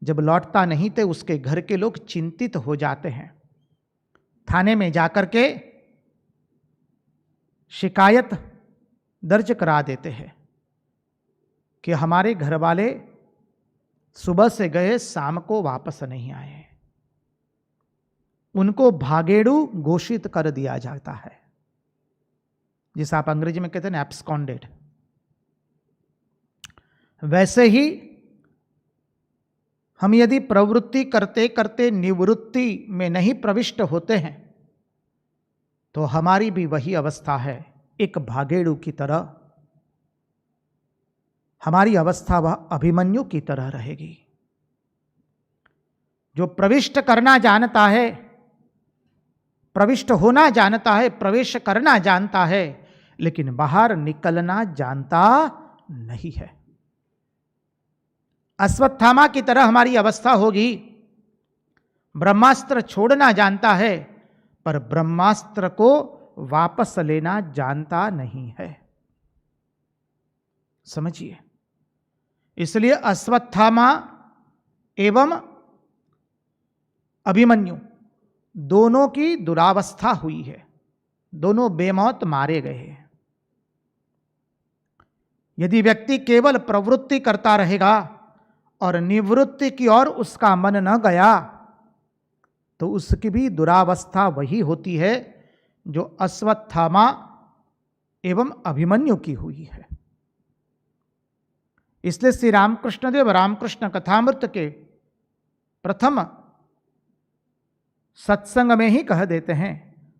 जब लौटता नहीं तो उसके घर के लोग चिंतित हो जाते हैं, थाने में जाकर के शिकायत दर्ज करा देते हैं कि हमारे घर वाले सुबह से गए, शाम को वापस नहीं आए। उनको भागेड़ू घोषित कर दिया जाता है, जिसे आप अंग्रेजी में कहते हैं एब्सकॉन्डेड। वैसे ही हम यदि प्रवृत्ति करते करते निवृत्ति में नहीं प्रविष्ट होते हैं तो हमारी भी वही अवस्था है, एक भागेड़ू की तरह। हमारी अवस्था वह अभिमन्यु की तरह रहेगी, जो प्रविष्ट करना जानता है, प्रविष्ट होना जानता है, प्रवेश करना जानता है, लेकिन बाहर निकलना जानता नहीं है। अश्वत्थामा की तरह हमारी अवस्था होगी, ब्रह्मास्त्र छोड़ना जानता है पर ब्रह्मास्त्र को वापस लेना जानता नहीं है। समझिए, इसलिए अश्वत्थामा एवं अभिमन्यु दोनों की दुरावस्था हुई है, दोनों बेमौत मारे गए हैं। यदि व्यक्ति केवल प्रवृत्ति करता रहेगा और निवृत्ति की ओर उसका मन न गया तो उसकी भी दुरावस्था वही होती है जो अश्वत्थामा एवं अभिमन्यु की हुई है। इसलिए श्री रामकृष्ण देव रामकृष्ण कथामृत के प्रथम सत्संग में ही कह देते हैं,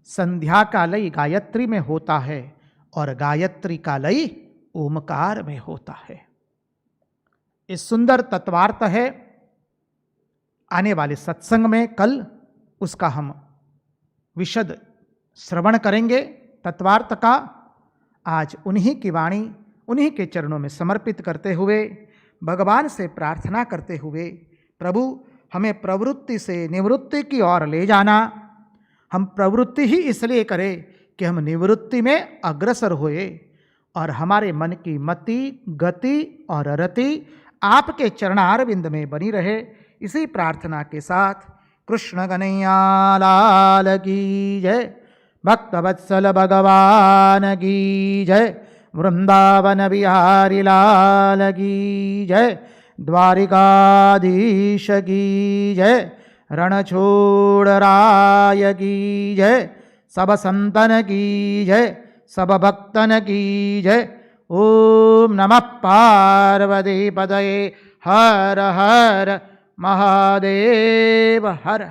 संध्या का लय गायत्री में होता है और गायत्री का लय ओमकार में होता है। इस सुंदर तत्वार्थ है। आने वाले सत्संग में कल उसका हम विशद श्रवण करेंगे तत्वार्थ का। आज उन्हीं की वाणी उन्हीं के चरणों में समर्पित करते हुए, भगवान से प्रार्थना करते हुए, प्रभु हमें प्रवृत्ति से निवृत्ति की ओर ले जाना। हम प्रवृत्ति ही इसलिए करें कि हम निवृत्ति में अग्रसर होए और हमारे मन की मति, गति और रति आपके चरणारविंद में बनी रहे। इसी प्रार्थना के साथ कृष्ण कन्हैया लाल की जय, भक्तवत्सल भगवान की जय, वृंदावन बिहारी लाल की जय, द्वारिकाधीश की जय, रणछोड़ राय की जय, सब संतन की जय, सब भक्तन की जय। ओम नमः पार्वती पतये, हर हर महादेव हर।